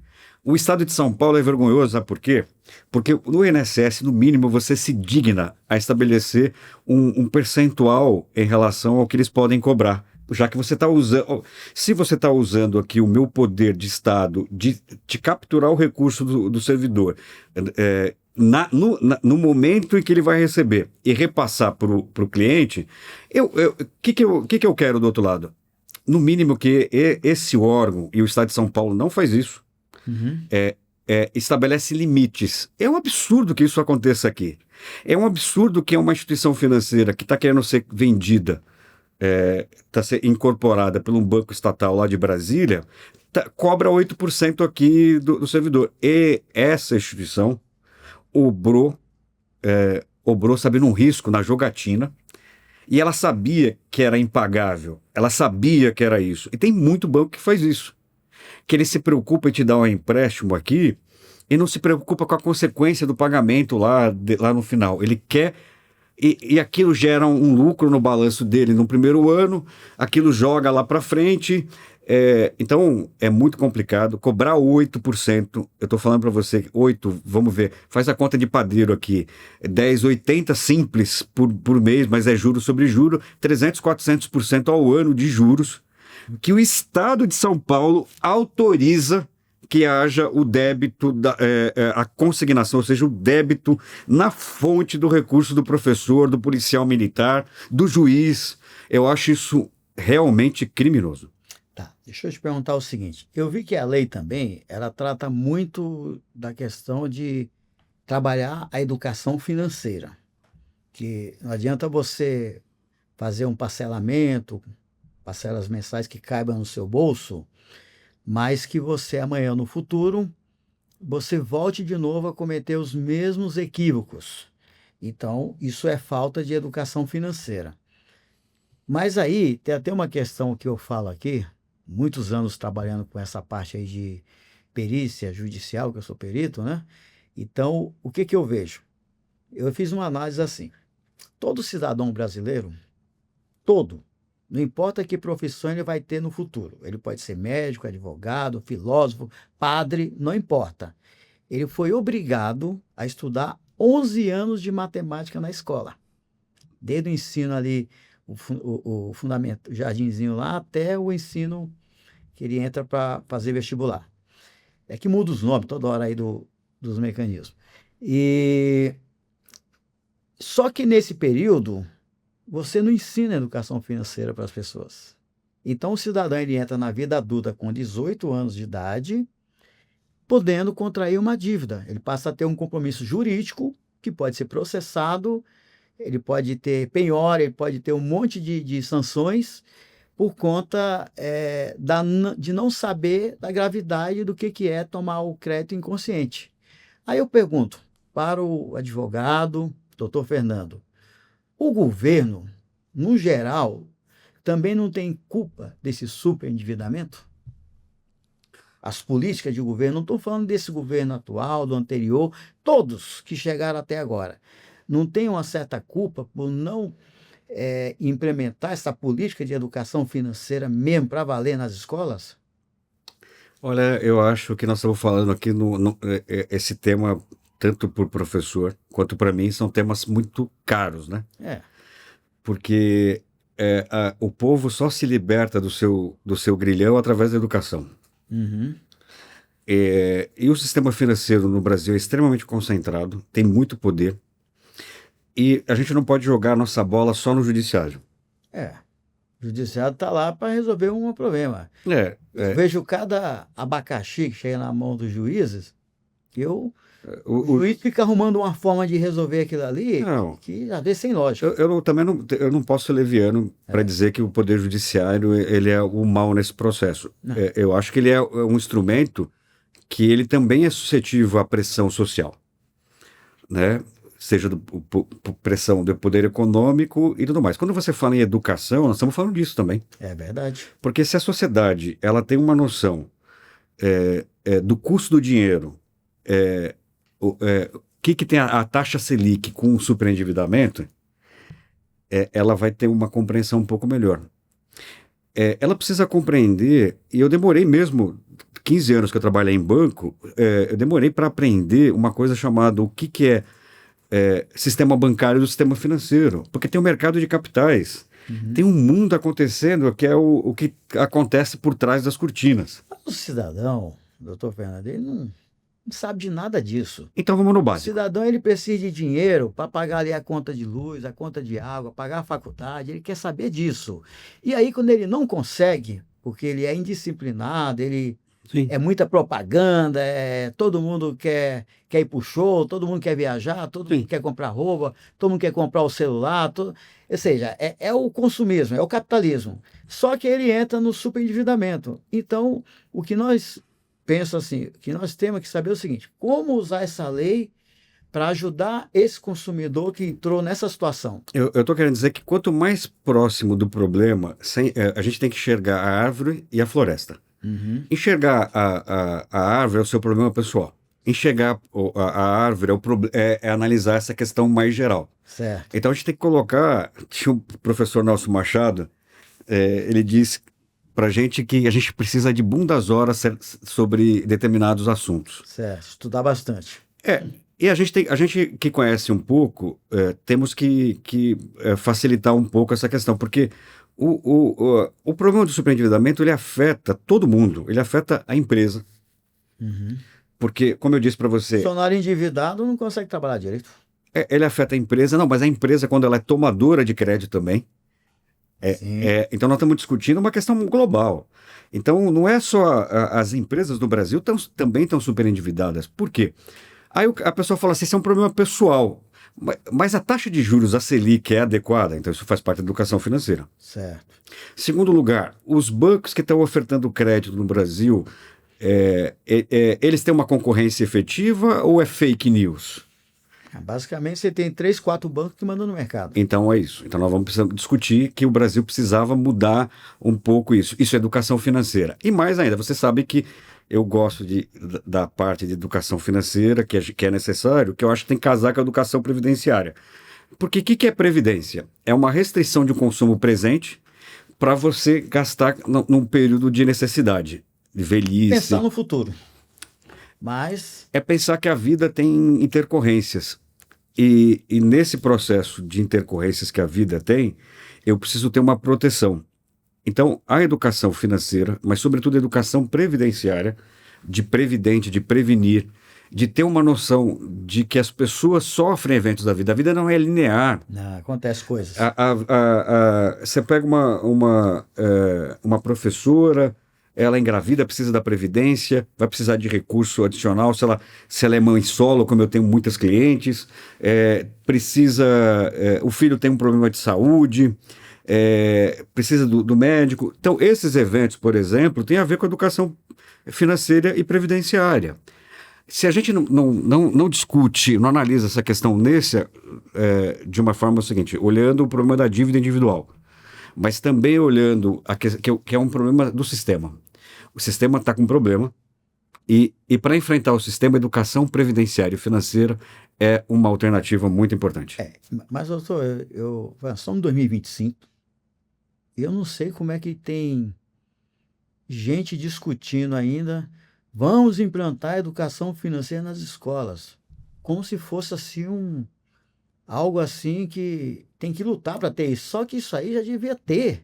O estado de São Paulo é vergonhoso, sabe por quê? Porque no INSS, no mínimo, você se digna a estabelecer um percentual em relação ao que eles podem cobrar. Já que você está usando... Se você está usando aqui o meu poder de Estado de capturar o recurso do servidor no momento em que ele vai receber e repassar para o cliente, o que eu quero do outro lado? No mínimo que esse órgão, e o Estado de São Paulo não faz isso, estabelece limites. É um absurdo que isso aconteça aqui. É um absurdo que uma instituição financeira que está querendo ser vendida, está sendo incorporada por um banco estatal lá de Brasília, cobra 8% aqui do servidor. E essa instituição obrou sabendo um risco na jogatina, e ela sabia que era impagável, ela sabia que era isso. E tem muito banco que faz isso, que ele se preocupa em te dar um empréstimo aqui e não se preocupa com a consequência do pagamento lá no final. Ele quer... E aquilo gera um lucro no balanço dele no primeiro ano, aquilo joga lá para frente. Então, é muito complicado. Cobrar 8%, eu estou falando para você, 8%, vamos ver, faz a conta de padeiro aqui, 10,80 simples por mês, mas é juro sobre juro, 300%, 400% ao ano de juros, que o Estado de São Paulo autoriza que haja o débito, a consignação, ou seja, o débito na fonte do recurso do professor, do policial militar, do juiz. Eu acho isso realmente criminoso. Tá, deixa eu te perguntar o seguinte. Eu vi que a lei também, ela trata muito da questão de trabalhar a educação financeira. Que não adianta você fazer um parcelamento, parcelas mensais que caibam no seu bolso, mas que você amanhã no futuro, você volte de novo a cometer os mesmos equívocos. Então, isso é falta de educação financeira. Mas aí, tem até uma questão que eu falo aqui, muitos anos trabalhando com essa parte aí de perícia judicial, que eu sou perito, né? Então, o que eu vejo? Eu fiz uma análise assim, todo cidadão brasileiro, não importa que profissão ele vai ter no futuro. Ele pode ser médico, advogado, filósofo, padre, não importa. Ele foi obrigado a estudar 11 anos de matemática na escola. Desde o ensino ali, o fundamento, o jardinzinho lá, até o ensino que ele entra para fazer vestibular. É que muda os nomes toda hora aí dos mecanismos. Só que nesse período... você não ensina educação financeira para as pessoas. Então, o cidadão ele entra na vida adulta com 18 anos de idade, podendo contrair uma dívida. Ele passa a ter um compromisso jurídico, que pode ser processado, ele pode ter penhora, ele pode ter um monte de sanções, por conta de não saber da gravidade do que é tomar o crédito inconsciente. Aí eu pergunto para o advogado, doutor Fernando, o governo, no geral, também não tem culpa desse superendividamento? As políticas de governo, não estou falando desse governo atual, do anterior, todos que chegaram até agora, não tem uma certa culpa por não implementar essa política de educação financeira mesmo para valer nas escolas? Olha, eu acho que nós estamos falando aqui esse tema, tanto por professor quanto para mim, são temas muito caros, né? É. Porque o povo só se liberta do seu grilhão através da educação. Uhum. E o sistema financeiro no Brasil é extremamente concentrado, tem muito poder, e a gente não pode jogar a nossa bola só no judiciário. É. O judiciário está lá para resolver um problema. É, Eu vejo cada abacaxi que chega na mão dos juízes, que o o, juiz fica arrumando uma forma de resolver aquilo ali não, que às vezes sem lógica. também eu não posso ser leviano para dizer que o Poder Judiciário ele é o mal nesse processo. Não. Eu acho que ele é um instrumento que ele também é suscetível à pressão social, né? Seja pressão do poder econômico e tudo mais. Quando você fala em educação, nós estamos falando disso também. É verdade. Porque se a sociedade ela tem uma noção do custo do dinheiro, o que tem a taxa Selic com o superendividamento, ela vai ter uma compreensão um pouco melhor. Ela precisa compreender, e eu demorei mesmo 15 anos que eu trabalhei em banco, eu demorei para aprender uma coisa chamada o que é sistema bancário do sistema financeiro, porque tem o mercado de capitais, tem um mundo acontecendo que é o que acontece por trás das cortinas. O cidadão, doutor Fernando, ele não sabe de nada disso. Então vamos no O básico. cidadão ele precisa de dinheiro para pagar ali a conta de luz, a conta de água, pagar a faculdade, ele quer saber disso. E aí quando ele não consegue, porque ele é indisciplinado, ele Sim. é muita propaganda, todo mundo quer ir para o show, todo mundo quer viajar, todo Sim. mundo quer comprar roupa, todo mundo quer comprar o celular, ou seja, é o consumismo, é o capitalismo. Só que ele entra no superendividamento. Então, o que nós penso assim, que nós temos que saber é o seguinte: como usar essa lei para ajudar esse consumidor que entrou nessa situação? Eu estou querendo dizer que quanto mais próximo do problema, a gente tem que enxergar a árvore e a floresta. Uhum. Enxergar a árvore é o seu problema pessoal. Enxergar a árvore é analisar essa questão mais geral. Certo. Então a gente tem que colocar. Tinha o professor Nelson Machado, ele disse para gente que a gente precisa de bundas horas sobre determinados assuntos. Certo. Estudar bastante. E a gente que conhece um pouco, temos que facilitar um pouco essa questão, porque o problema do superendividamento ele afeta todo mundo, ele afeta a empresa. Uhum. Porque, como eu disse para O você, funcionário endividado não consegue trabalhar direito. ele afeta a empresa, não, mas a empresa, quando ela é tomadora de crédito também. Sim. Então, nós estamos discutindo uma questão global. Então, não é só as empresas do Brasil também estão superendividadas. Por quê? Aí a pessoa fala assim, isso é um problema pessoal. Mas a taxa de juros, a Selic, é adequada? Então, isso faz parte da educação financeira. Certo. Segundo lugar, os bancos que estão ofertando crédito no Brasil, eles têm uma concorrência efetiva ou é fake news? Basicamente, você tem 3, 4 bancos que mandam no mercado. Então é isso. Então nós vamos precisar discutir que o Brasil precisava mudar um pouco isso. Isso é educação financeira. E mais ainda, você sabe que eu gosto da parte de educação financeira, que é necessário, que eu acho que tem que casar com a educação previdenciária. Porque o que é previdência? É uma restrição de um consumo presente para você gastar num período de necessidade, de velhice. Pensar no futuro. Mas É pensar que a vida tem intercorrências. E nesse processo de intercorrências que a vida tem, eu preciso ter uma proteção. Então, a educação financeira, mas sobretudo a educação previdenciária, de prevenir, de ter uma noção de que as pessoas sofrem eventos da vida. A vida não é linear. não, acontece coisas. Você pega uma professora, ela engravida, precisa da previdência, vai precisar de recurso adicional, se ela é mãe solo, como eu tenho muitas clientes, o filho tem um problema de saúde, precisa do médico. Então, esses eventos, por exemplo, têm a ver com a educação financeira e previdenciária. Se a gente não discute, não analisa essa questão de uma forma seguinte, olhando o problema da dívida individual, mas também olhando que é um problema do sistema. O sistema está com problema e para enfrentar o sistema, a educação previdenciária e financeira é uma alternativa muito importante. Mas, doutor, nós estamos em 2025 e eu não sei como é que tem gente discutindo ainda, vamos implantar a educação financeira nas escolas, como se fosse assim algo assim que tem que lutar para ter isso. Só que isso aí já devia ter.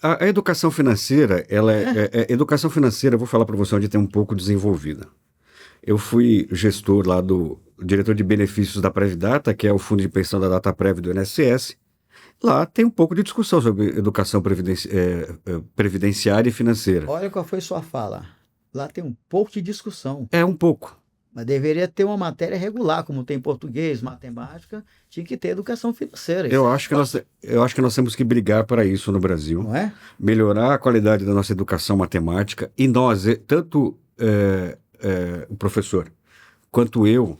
A educação financeira, educação financeira, eu vou falar para você onde tem um pouco desenvolvida. Eu fui gestor lá diretor de benefícios da Previdata, que é o fundo de pensão da Dataprev do INSS. Lá tem um pouco de discussão sobre educação previdenciária e financeira. Olha qual foi sua fala. Lá tem um pouco de discussão. É um pouco. Mas deveria ter uma matéria regular, como tem português, matemática, tinha que ter educação financeira. Eu acho que nós temos que brigar para isso no Brasil. Não é? Melhorar a qualidade da nossa educação matemática. E nós, tanto o professor quanto eu,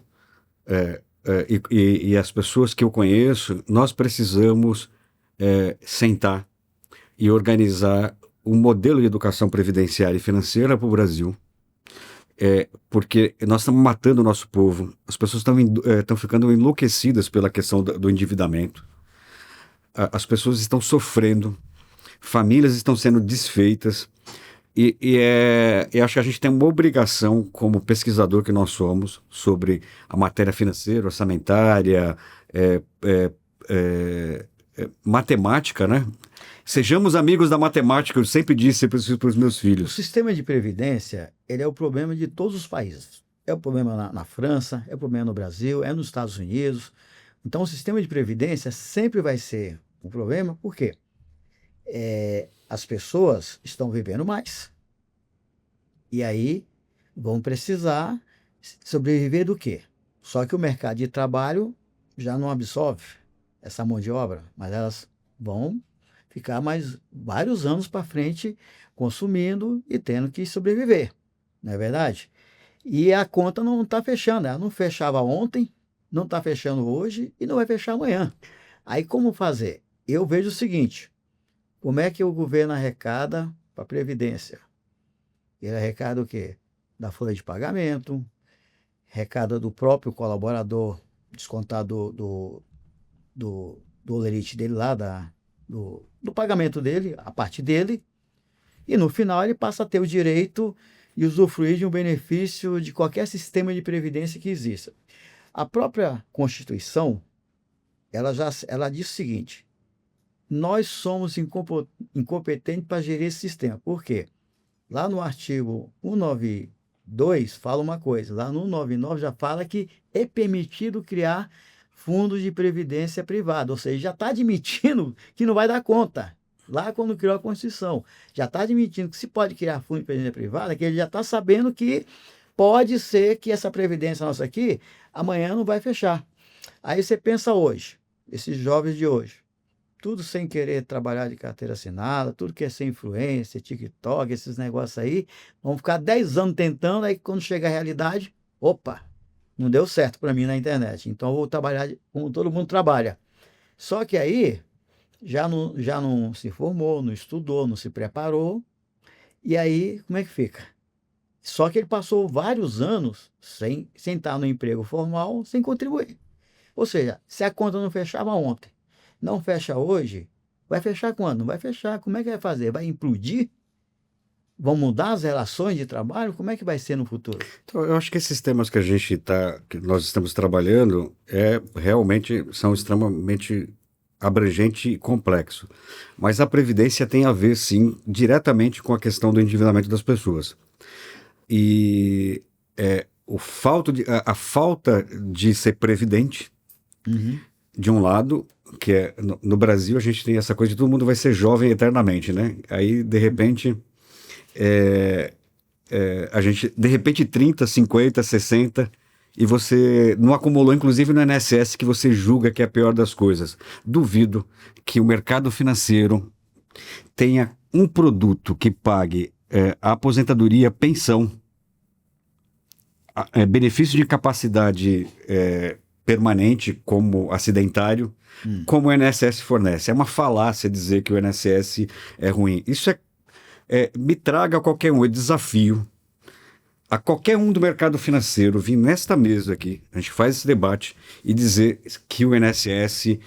e as pessoas que eu conheço, nós precisamos sentar e organizar um modelo de educação previdenciária e financeira para o Brasil. Porque nós estamos matando o nosso povo, as pessoas estão ficando enlouquecidas pela questão do endividamento, as pessoas estão sofrendo, famílias estão sendo desfeitas, e acho que a gente tem uma obrigação, como pesquisador que nós somos, sobre a matéria financeira, orçamentária, matemática, né? Sejamos amigos da matemática, eu sempre disse para os meus O filhos. sistema de previdência, ele é o problema de todos os países. É o problema na França, é o problema no Brasil, é nos Estados Unidos. Então, o sistema de previdência sempre vai ser um problema, por quê? As pessoas estão vivendo mais. E aí vão precisar sobreviver do quê? Só que o mercado de trabalho já não absorve essa mão de obra, mas elas vão ficar mais vários anos para frente consumindo e tendo que sobreviver, não é verdade? E a conta não está fechando, ela não fechava ontem, não está fechando hoje e não vai fechar amanhã. Aí como fazer? Eu vejo o seguinte, como é que o governo arrecada para a Previdência? Ele arrecada o quê? Da folha de pagamento, arrecada do próprio colaborador, descontado do olerite dele lá, do pagamento dele, a parte dele, e no final ele passa a ter o direito e usufruir de um benefício de qualquer sistema de previdência que exista. A própria Constituição, ela diz o seguinte, nós somos incompetentes para gerir esse sistema. Por quê? Lá no artigo 192 fala uma coisa, lá no 199 já fala que é permitido criar fundos de previdência privada, ou seja, já está admitindo que não vai dar conta. Lá quando criou a Constituição, já está admitindo que se pode criar fundo de previdência privada, que ele já está sabendo que pode ser que essa previdência nossa aqui, amanhã não vai fechar. Aí você pensa hoje, esses jovens de hoje, tudo sem querer trabalhar de carteira assinada, tudo que é sem influência, TikTok, esses negócios aí, vão ficar 10 anos tentando, aí quando chega a realidade, opa, não deu certo para mim na internet, então eu vou trabalhar como todo mundo trabalha. Só que aí já não se formou, não estudou, não se preparou, e aí como é que fica? Só que ele passou vários anos sem estar no emprego formal, sem contribuir. Ou seja, se a conta não fechava ontem, não fecha hoje, vai fechar quando? Não vai fechar. Como é que vai fazer? Vai implodir? Vão mudar as relações de trabalho? Como é que vai ser no futuro? Então, eu acho que esses temas que nós estamos trabalhando, realmente são extremamente abrangente e complexo. Mas a Previdência tem a ver, sim, diretamente com a questão do endividamento das pessoas. E a falta de ser previdente, de um lado, que é no Brasil a gente tem essa coisa de todo mundo vai ser jovem eternamente, né? Aí, de repente, a gente, de repente, 30, 50, 60, e você não acumulou, inclusive no INSS, que você julga que é a pior das coisas. Duvido que o mercado financeiro tenha um produto que pague a aposentadoria, pensão, benefício de incapacidade permanente, como acidentário, como o INSS fornece. É uma falácia dizer que o INSS é ruim. Isso me traga qualquer um, desafio a qualquer um do mercado financeiro vir nesta mesa aqui, a gente faz esse debate e dizer que o INSS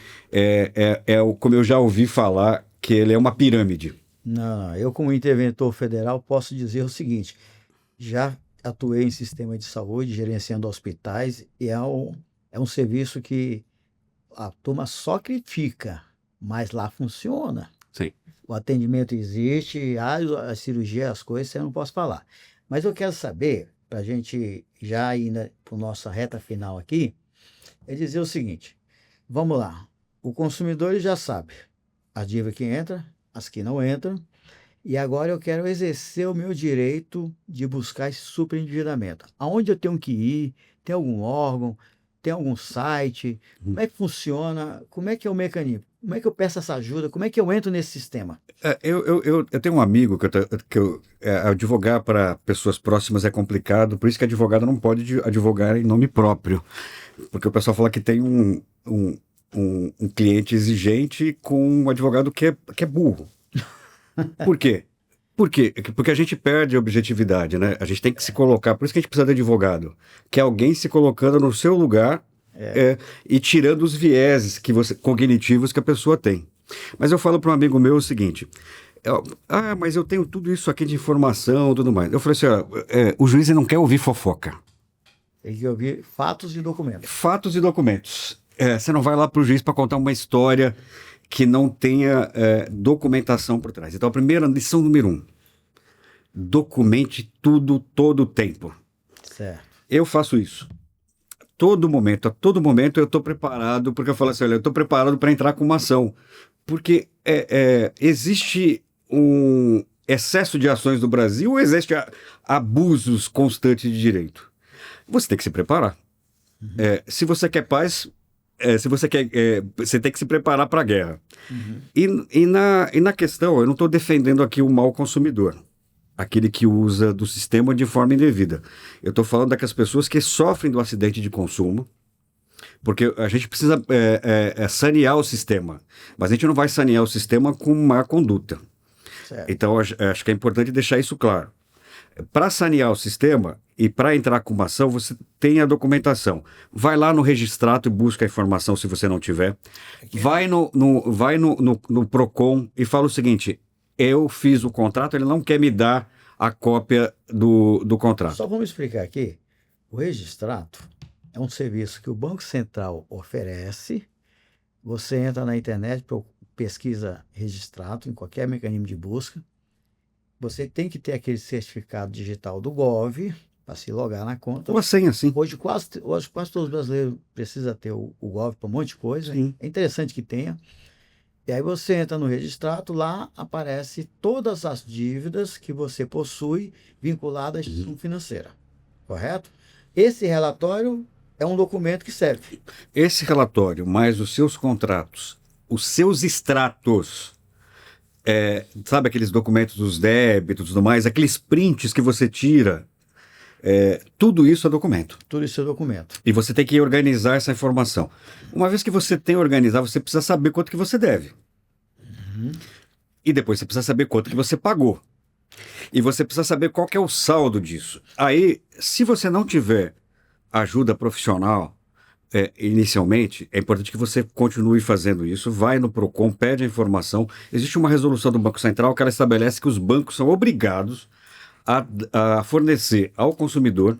como eu já ouvi falar, que ele é uma pirâmide. Não, eu como interventor federal posso dizer o seguinte, já atuei em sistema de saúde, gerenciando hospitais, e é um serviço que a turma só critica, mas lá funciona. Sim. O atendimento existe, a cirurgia, as coisas, eu não posso falar. Mas eu quero saber, para a gente já ir para a nossa reta final aqui, é dizer o seguinte: vamos lá, o consumidor ele já sabe as dívidas que entram, as que não entram, e agora eu quero exercer o meu direito de buscar esse superendividamento. Aonde eu tenho que ir? Tem algum órgão? Tem algum site? Como é que funciona? Como é que é o mecanismo? Como é que eu peço essa ajuda? Como é que eu entro nesse sistema? Eu tenho um amigo advogar para pessoas próximas é complicado, por isso que advogado não pode advogar em nome próprio. Porque o pessoal fala que tem um cliente exigente com um advogado que é burro. Por quê? Por quê? Porque a gente perde a objetividade, né? A gente tem que se colocar, por isso que a gente precisa de advogado, que é alguém se colocando no seu lugar e tirando os vieses cognitivos que a pessoa tem. Mas eu falo para um amigo meu o seguinte: mas eu tenho tudo isso aqui de informação e tudo mais. Eu falei assim: o juiz não quer ouvir fofoca. Tem que ouvir fatos e documentos. Fatos e documentos. Você não vai lá para o juiz para contar uma história que não tenha documentação por trás. Então, a primeira lição número 1, documente tudo, todo o tempo. Certo. Eu faço isso. A todo momento eu estou preparado, porque eu falo assim, olha, eu estou preparado para entrar com uma ação. Porque existe um excesso de ações no Brasil ou existe abusos constantes de direito? Você tem que se preparar. Se você quer paz, você tem que se preparar para a guerra. E na questão, eu não estou defendendo aqui o mau consumidor, aquele que usa do sistema de forma indevida. Eu estou falando daquelas pessoas que sofrem do acidente de consumo, porque a gente precisa sanear o sistema, mas a gente não vai sanear o sistema com má conduta. Certo. Então, acho que é importante deixar isso claro. Para sanear o sistema e para entrar com uma ação, você tem a documentação. Vai lá no Registrato e busca a informação se você não tiver. Vai no Procon e fala o seguinte: eu fiz o contrato, ele não quer me dar a cópia do contrato. Só vamos explicar aqui. O Registrato é um serviço que o Banco Central oferece. Você entra na internet, pesquisa Registrato em qualquer mecanismo de busca. Você tem que ter aquele certificado digital do Gov para se logar na conta. Ou a senha, sim. Hoje quase todos os brasileiros precisam ter o Gov para um monte de coisa. Sim. É interessante que tenha. E aí você entra no Registrato, lá aparece todas as dívidas que você possui vinculadas à instituição financeira. Correto? Esse relatório é um documento que serve. Esse relatório, mais os seus contratos, os seus extratos, sabe aqueles documentos dos débitos e tudo mais, aqueles prints que você tira, tudo isso é documento. Tudo isso é documento. E você tem que organizar essa informação. Uma vez que você tem organizado, você precisa saber quanto que você deve. E depois você precisa saber quanto que você pagou. E você precisa saber qual que é o saldo disso. Aí, se você não tiver ajuda profissional, inicialmente, é importante que você continue fazendo isso. Vai no Procon, pede a informação. Existe uma resolução do Banco Central que ela estabelece que os bancos são obrigados a fornecer ao consumidor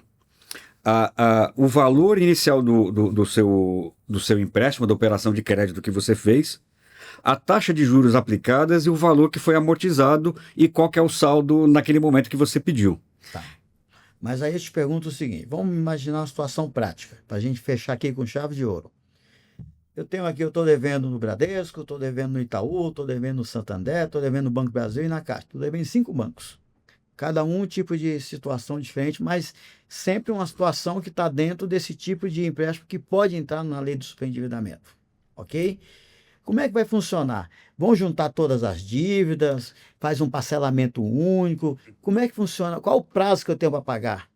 o valor inicial do seu empréstimo, da operação de crédito que você fez, a taxa de juros aplicadas e o valor que foi amortizado e qual que é o saldo naquele momento que você pediu. Tá. Mas aí eu te pergunto o seguinte, vamos imaginar uma situação prática, para a gente fechar aqui com chave de ouro. Eu estou devendo no Bradesco, estou devendo no Itaú, estou devendo no Santander, estou devendo no Banco Brasil e na Caixa. Estou devendo em 5 bancos. Cada um tipo de situação diferente, mas sempre uma situação que está dentro desse tipo de empréstimo que pode entrar na lei do superendividamento. Ok? Como é que vai funcionar? Vão juntar todas as dívidas, faz um parcelamento único? Como é que funciona? Qual o prazo que eu tenho para pagar?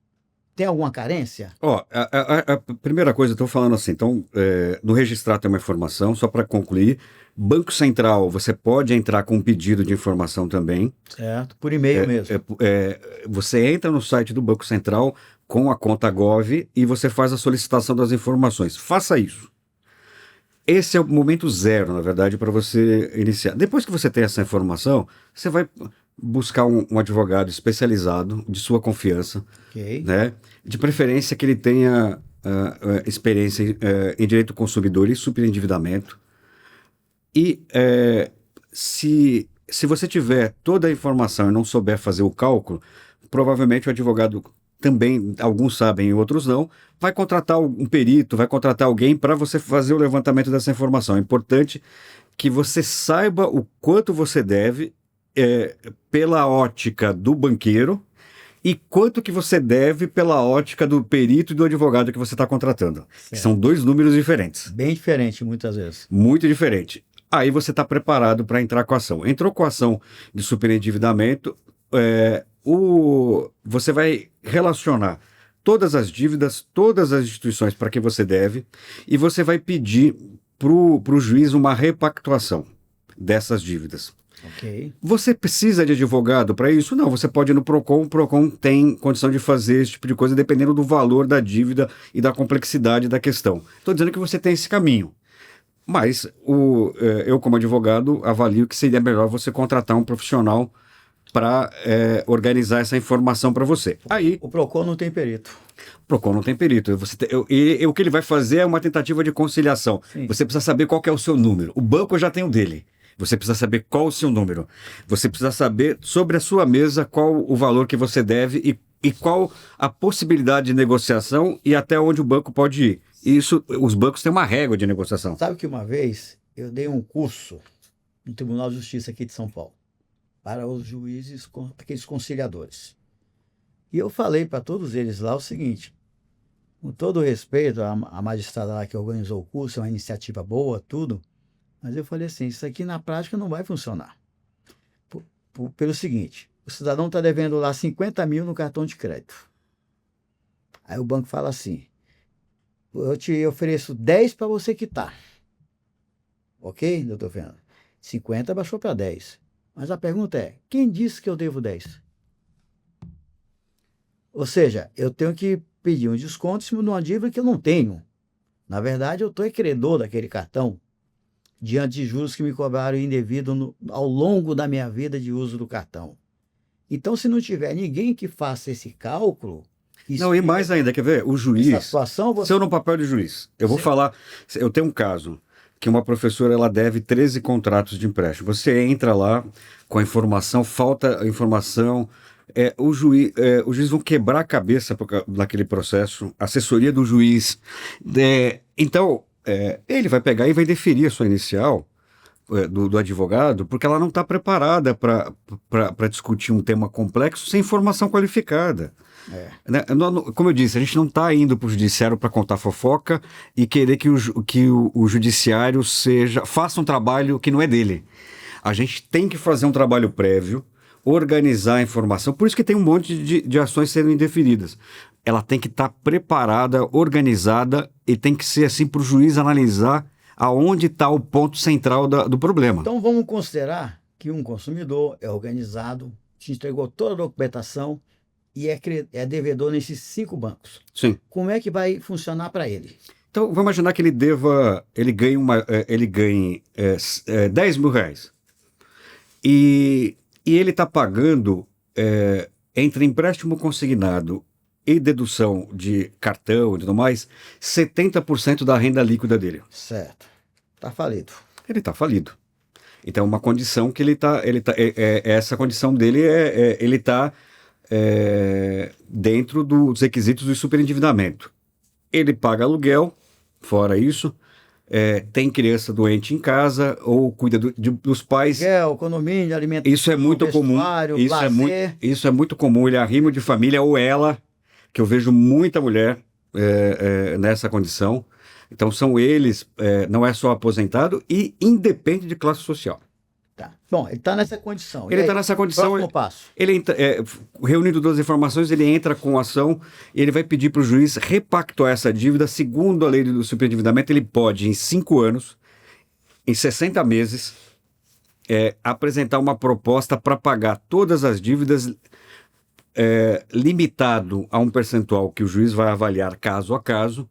Tem alguma carência? A primeira coisa, eu estou falando assim, então, no Registrato tem uma informação, só para concluir. Banco Central, você pode entrar com um pedido de informação também. Certo, por e-mail mesmo. Você entra no site do Banco Central com a conta Gov e você faz a solicitação das informações. Faça isso. esse é o momento zero, na verdade, para você iniciar. Depois que você tem essa informação, você vai buscar um advogado especializado, de sua confiança, Ok. né? De preferência que ele tenha experiência em direito do consumidor e superendividamento. E se você tiver toda a informação e não souber fazer o cálculo, provavelmente o advogado também, alguns sabem e outros não, vai contratar um perito, vai contratar alguém para você fazer o levantamento dessa informação. É importante que você saiba o quanto você deve pela ótica do banqueiro e quanto que você deve pela ótica do perito e do advogado que você está contratando. Que são dois números diferentes. Bem diferente, muitas vezes. Muito diferente. Aí você está preparado para entrar com a ação. Entrou com a ação de superendividamento, você vai relacionar todas as dívidas, todas as instituições para que você deve, e você vai pedir para o juiz uma repactuação dessas dívidas. Ok. Você precisa de advogado para isso? Não, você pode ir no PROCON. O PROCON tem condição de fazer esse tipo de coisa dependendo do valor da dívida e da complexidade da questão. Estou dizendo que você tem esse caminho. Mas eu, como advogado, avalio que seria melhor você contratar um profissional para organizar essa informação para você. Aí, O PROCON não tem perito. o PROCON não tem perito. O que ele vai fazer é uma tentativa de conciliação. Sim. Você precisa saber qual que é o seu número. O banco já tem o dele. Você precisa saber qual o seu número. Você precisa saber sobre a sua mesa qual o valor que você deve e qual a possibilidade de negociação e até onde o banco pode ir. Isso, os bancos têm uma régua de negociação. Sabe que uma vez eu dei um curso no Tribunal de Justiça aqui de São Paulo para os juízes, aqueles conciliadores. E eu falei para todos eles lá o seguinte, com todo respeito à magistrada lá que organizou o curso, é uma iniciativa boa, tudo, mas eu falei assim, isso aqui na prática não vai funcionar. Pelo seguinte, o cidadão está devendo lá 50 mil no cartão de crédito. Aí o banco fala assim, eu te ofereço 10 para você quitar. Ok, doutor Fernando? 50 baixou para 10. Mas a pergunta é, quem disse que eu devo 10? Ou seja, eu tenho que pedir um desconto em cima de uma dívida que eu não tenho. Na verdade, eu estou credor daquele cartão diante de juros que me cobraram indevido ao longo da minha vida de uso do cartão. Então, se não tiver ninguém que faça esse cálculo... Não, e mais ainda, quer ver? O juiz... Essa situação, você... Se eu no papel de juiz, eu vou falar... Eu tenho um caso que uma professora ela deve 13 contratos de empréstimo. Você entra lá com a informação, falta a informação... os juízes vão quebrar a cabeça naquele processo, a assessoria do juiz. Então, ele vai pegar e vai deferir a sua inicial do advogado, porque ela não está preparada para discutir um tema complexo sem informação qualificada. Como eu disse, a gente não está indo para o judiciário para contar fofoca e querer que o judiciário faça um trabalho que não é dele. A gente tem que fazer um trabalho prévio, organizar a informação, por isso que tem um monte de ações sendo indeferidas. Ela tem que estar preparada, organizada e tem que ser assim para o juiz analisar aonde está o ponto central do problema. Então vamos considerar que um consumidor é organizado, te entregou toda a documentação e é devedor nesses 5 bancos. Sim. Como é que vai funcionar para ele? Então vamos imaginar que ele ganhe 10 mil reais. E ele está pagando, entre empréstimo consignado e dedução de cartão e tudo mais, 70% da renda líquida dele. Certo. Está falido. Ele está falido. Então, uma condição que essa condição dele ele está dentro dos requisitos do superendividamento. Ele paga aluguel, fora isso, tem criança doente em casa ou cuida dos pais. Condomínio, alimentação, isso é muito comum. Isso é muito comum. Ele é arrimo de família ou ela, que eu vejo muita mulher nessa condição. Então são eles, não é só aposentado e independe de classe social. Tá. Bom, ele está nessa condição. Ele está nessa condição. Próximo passo. Ele reunindo todas as informações, ele entra com ação e ele vai pedir para o juiz repactuar essa dívida. Segundo a lei do superendividamento, ele pode, em 5 anos, em 60 meses, apresentar uma proposta para pagar todas as dívidas, limitado a um percentual que o juiz vai avaliar caso a caso,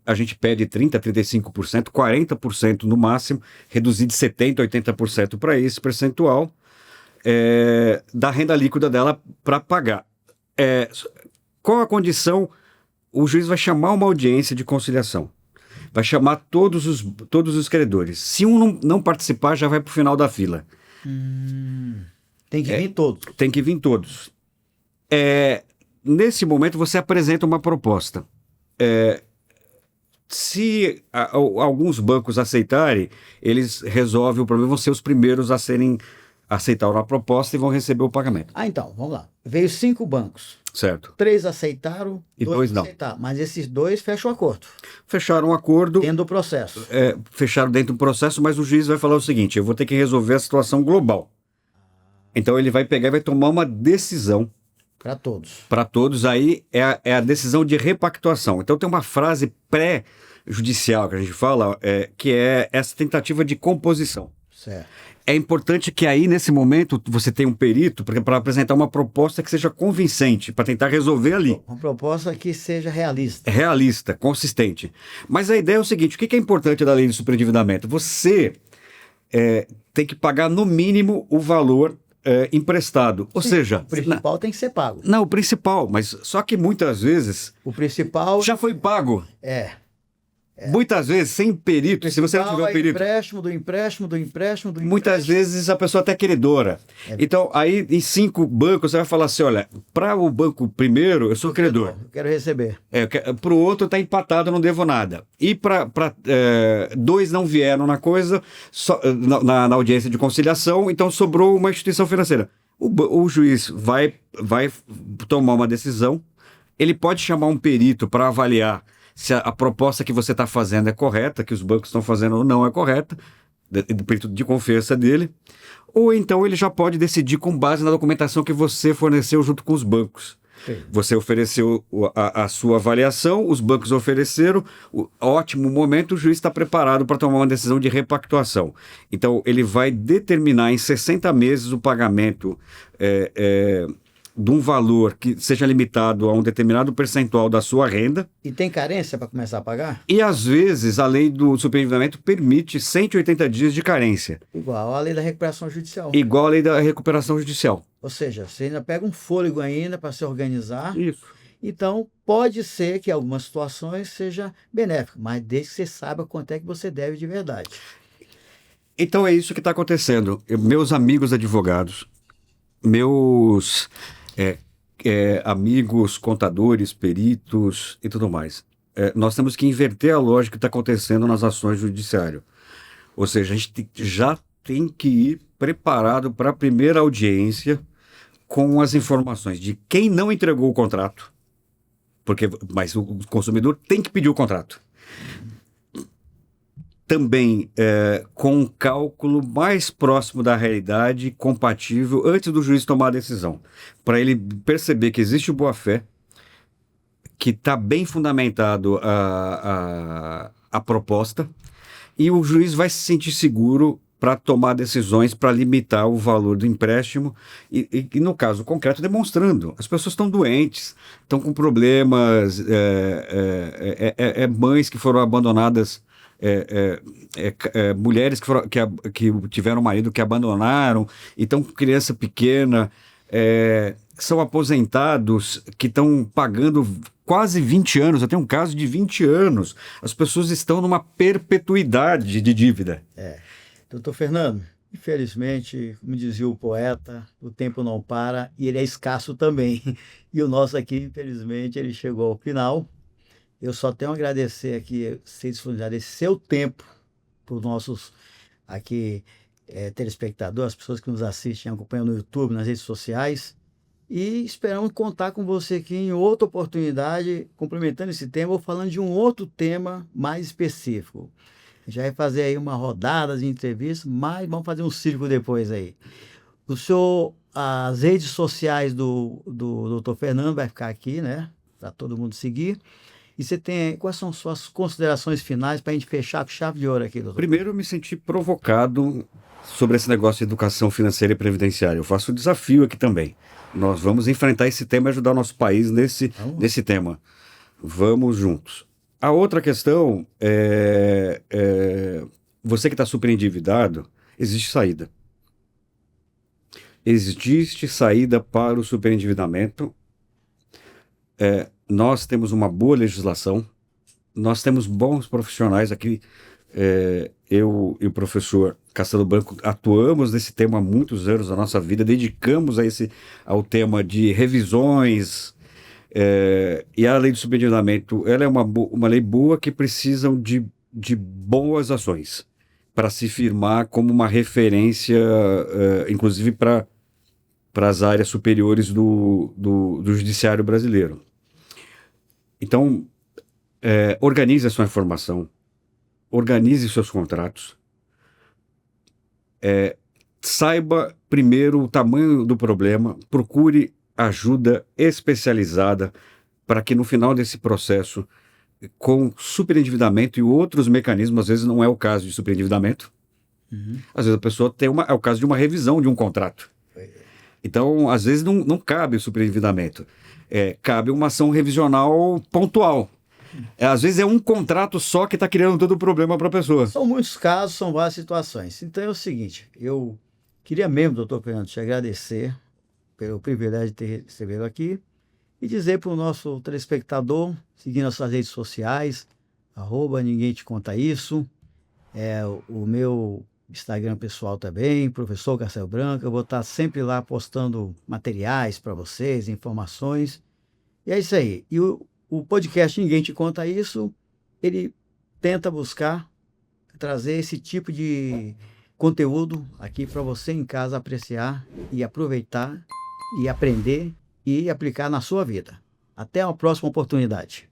a gente pede 30%, 35%, 40% no máximo, reduzir de 70%, 80% para esse percentual da renda líquida dela para pagar. Qual a condição? O juiz vai chamar uma audiência de conciliação. Vai chamar todos os credores. Se um não participar, já vai para o final da fila. Tem que vir todos. Tem que vir todos. Nesse momento, você apresenta uma proposta. Se alguns bancos aceitarem, eles resolvem o problema, vão ser os primeiros a aceitar a proposta e vão receber o pagamento. Então, vamos lá. Veio 5 bancos. Certo. 3 aceitaram, e 2 não. Aceitaram. Mas esses 2 fecham o acordo. Fecharam um acordo. Dentro do processo. Fecharam dentro do processo, mas o juiz vai falar o seguinte: eu vou ter que resolver a situação global. Então ele vai pegar e vai tomar uma decisão. Para todos. Para todos, aí é a decisão de repactuação. Então tem uma frase pré-judicial que a gente fala, que é essa tentativa de composição. Certo. É importante que aí, nesse momento, você tenha um perito para apresentar uma proposta que seja convincente, para tentar resolver ali. Uma proposta que seja realista. Realista, consistente. Mas a ideia é o seguinte: o que é importante da lei de superendividamento? Você tem que pagar, no mínimo, o valor emprestado. Ou seja... O principal tem que ser pago. Não, o principal, mas só que muitas vezes... O principal... Já foi pago. Muitas vezes, sem perito, se você não tiver o perito... do empréstimo. Muitas vezes a pessoa até é credora. Então, aí em 5 bancos, você vai falar assim: olha, para o banco primeiro, eu sou credor. Eu quero receber. Para o outro, está empatado, eu não devo nada. E para 2 não vieram na coisa, na audiência de conciliação, então sobrou uma instituição financeira. O juiz vai tomar uma decisão, ele pode chamar um perito para avaliar se a proposta que você está fazendo é correta, que os bancos estão fazendo ou não é correta, do perito de confiança dele, ou então ele já pode decidir com base na documentação que você forneceu junto com os bancos. Sim. Você ofereceu a sua avaliação, os bancos ofereceram, ótimo momento, o juiz está preparado para tomar uma decisão de repactuação. Então, ele vai determinar em 60 meses o pagamento de um valor que seja limitado a um determinado percentual da sua renda. E tem carência para começar a pagar? E, às vezes, a lei do superendividamento permite 180 dias de carência. Igual a lei da recuperação judicial. Igual a lei da recuperação judicial. Ou seja, você ainda pega um fôlego ainda para se organizar. Isso. Então, pode ser que em algumas situações seja benéfico, mas desde que você saiba quanto é que você deve de verdade. Então, é isso que está acontecendo. Meus amigos advogados, meus... amigos, contadores, peritos e tudo mais. Nós temos que inverter a lógica que está acontecendo nas ações judiciárias. Ou seja, a gente já tem que ir preparado para a primeira audiência com as informações de quem não entregou o contrato, mas o consumidor tem que pedir o contrato. Também com um cálculo mais próximo da realidade, compatível, antes do juiz tomar a decisão, para ele perceber que existe boa-fé, que está bem fundamentado a proposta, e o juiz vai se sentir seguro para tomar decisões para limitar o valor do empréstimo e, no caso concreto, demonstrando. As pessoas estão doentes, estão com problemas, mães que foram abandonadas, mulheres que tiveram marido que abandonaram, e estão com criança pequena, são aposentados que estão pagando quase 20 anos, eu tenho um caso de 20 anos, as pessoas estão numa perpetuidade de dívida. Doutor Fernando, infelizmente, como dizia o poeta, o tempo não para e ele é escasso também. E o nosso aqui, infelizmente, ele chegou ao final. Eu só tenho a agradecer aqui, ser disponibilizado esse seu tempo para os nossos aqui telespectadores, as pessoas que nos assistem, acompanham no YouTube, nas redes sociais. E esperamos contar com você aqui em outra oportunidade, complementando esse tema ou falando de um outro tema mais específico. A gente vai fazer aí uma rodada de entrevistas, mas vamos fazer um círculo depois aí. As redes sociais do Dr. Fernando vai ficar aqui, né? Para todo mundo seguir. E quais são suas considerações finais para a gente fechar com chave de ouro aqui, doutor? Primeiro, eu me senti provocado sobre esse negócio de educação financeira e previdenciária. Eu faço o desafio aqui também. Nós vamos enfrentar esse tema e ajudar o nosso país nesse tema. Vamos juntos. A outra questão você que está super endividado, existe saída. Existe saída para o superendividamento. Nós temos uma boa legislação, nós temos bons profissionais aqui. Eu e o professor Castelo Branco atuamos nesse tema há muitos anos da nossa vida, dedicamos ao tema de revisões. E a lei do superendividamento, ela é uma lei boa que precisa de boas ações para se firmar como uma referência, inclusive para as áreas superiores do judiciário brasileiro. Então, organize a sua informação, organize seus contratos, saiba primeiro o tamanho do problema, procure ajuda especializada para que no final desse processo, com superendividamento e outros mecanismos, às vezes não é o caso de superendividamento, às vezes a pessoa é o caso de uma revisão de um contrato. Então, às vezes não cabe o superendividamento, cabe uma ação revisional pontual. Às vezes é um contrato só que está criando todo o problema para a pessoa. São muitos casos, são várias situações. Então é o seguinte, eu queria mesmo, doutor Fernando, te agradecer pelo privilégio de ter recebido aqui e dizer para o nosso telespectador, seguir nossas redes sociais, @ninguém te conta isso, o meu Instagram pessoal também, professor Castelo Branco, eu vou estar sempre lá postando materiais para vocês, informações, e é isso aí. E o podcast Ninguém Te Conta Isso, ele tenta buscar trazer esse tipo de conteúdo aqui para você em casa apreciar e aproveitar e aprender e aplicar na sua vida. Até a próxima oportunidade.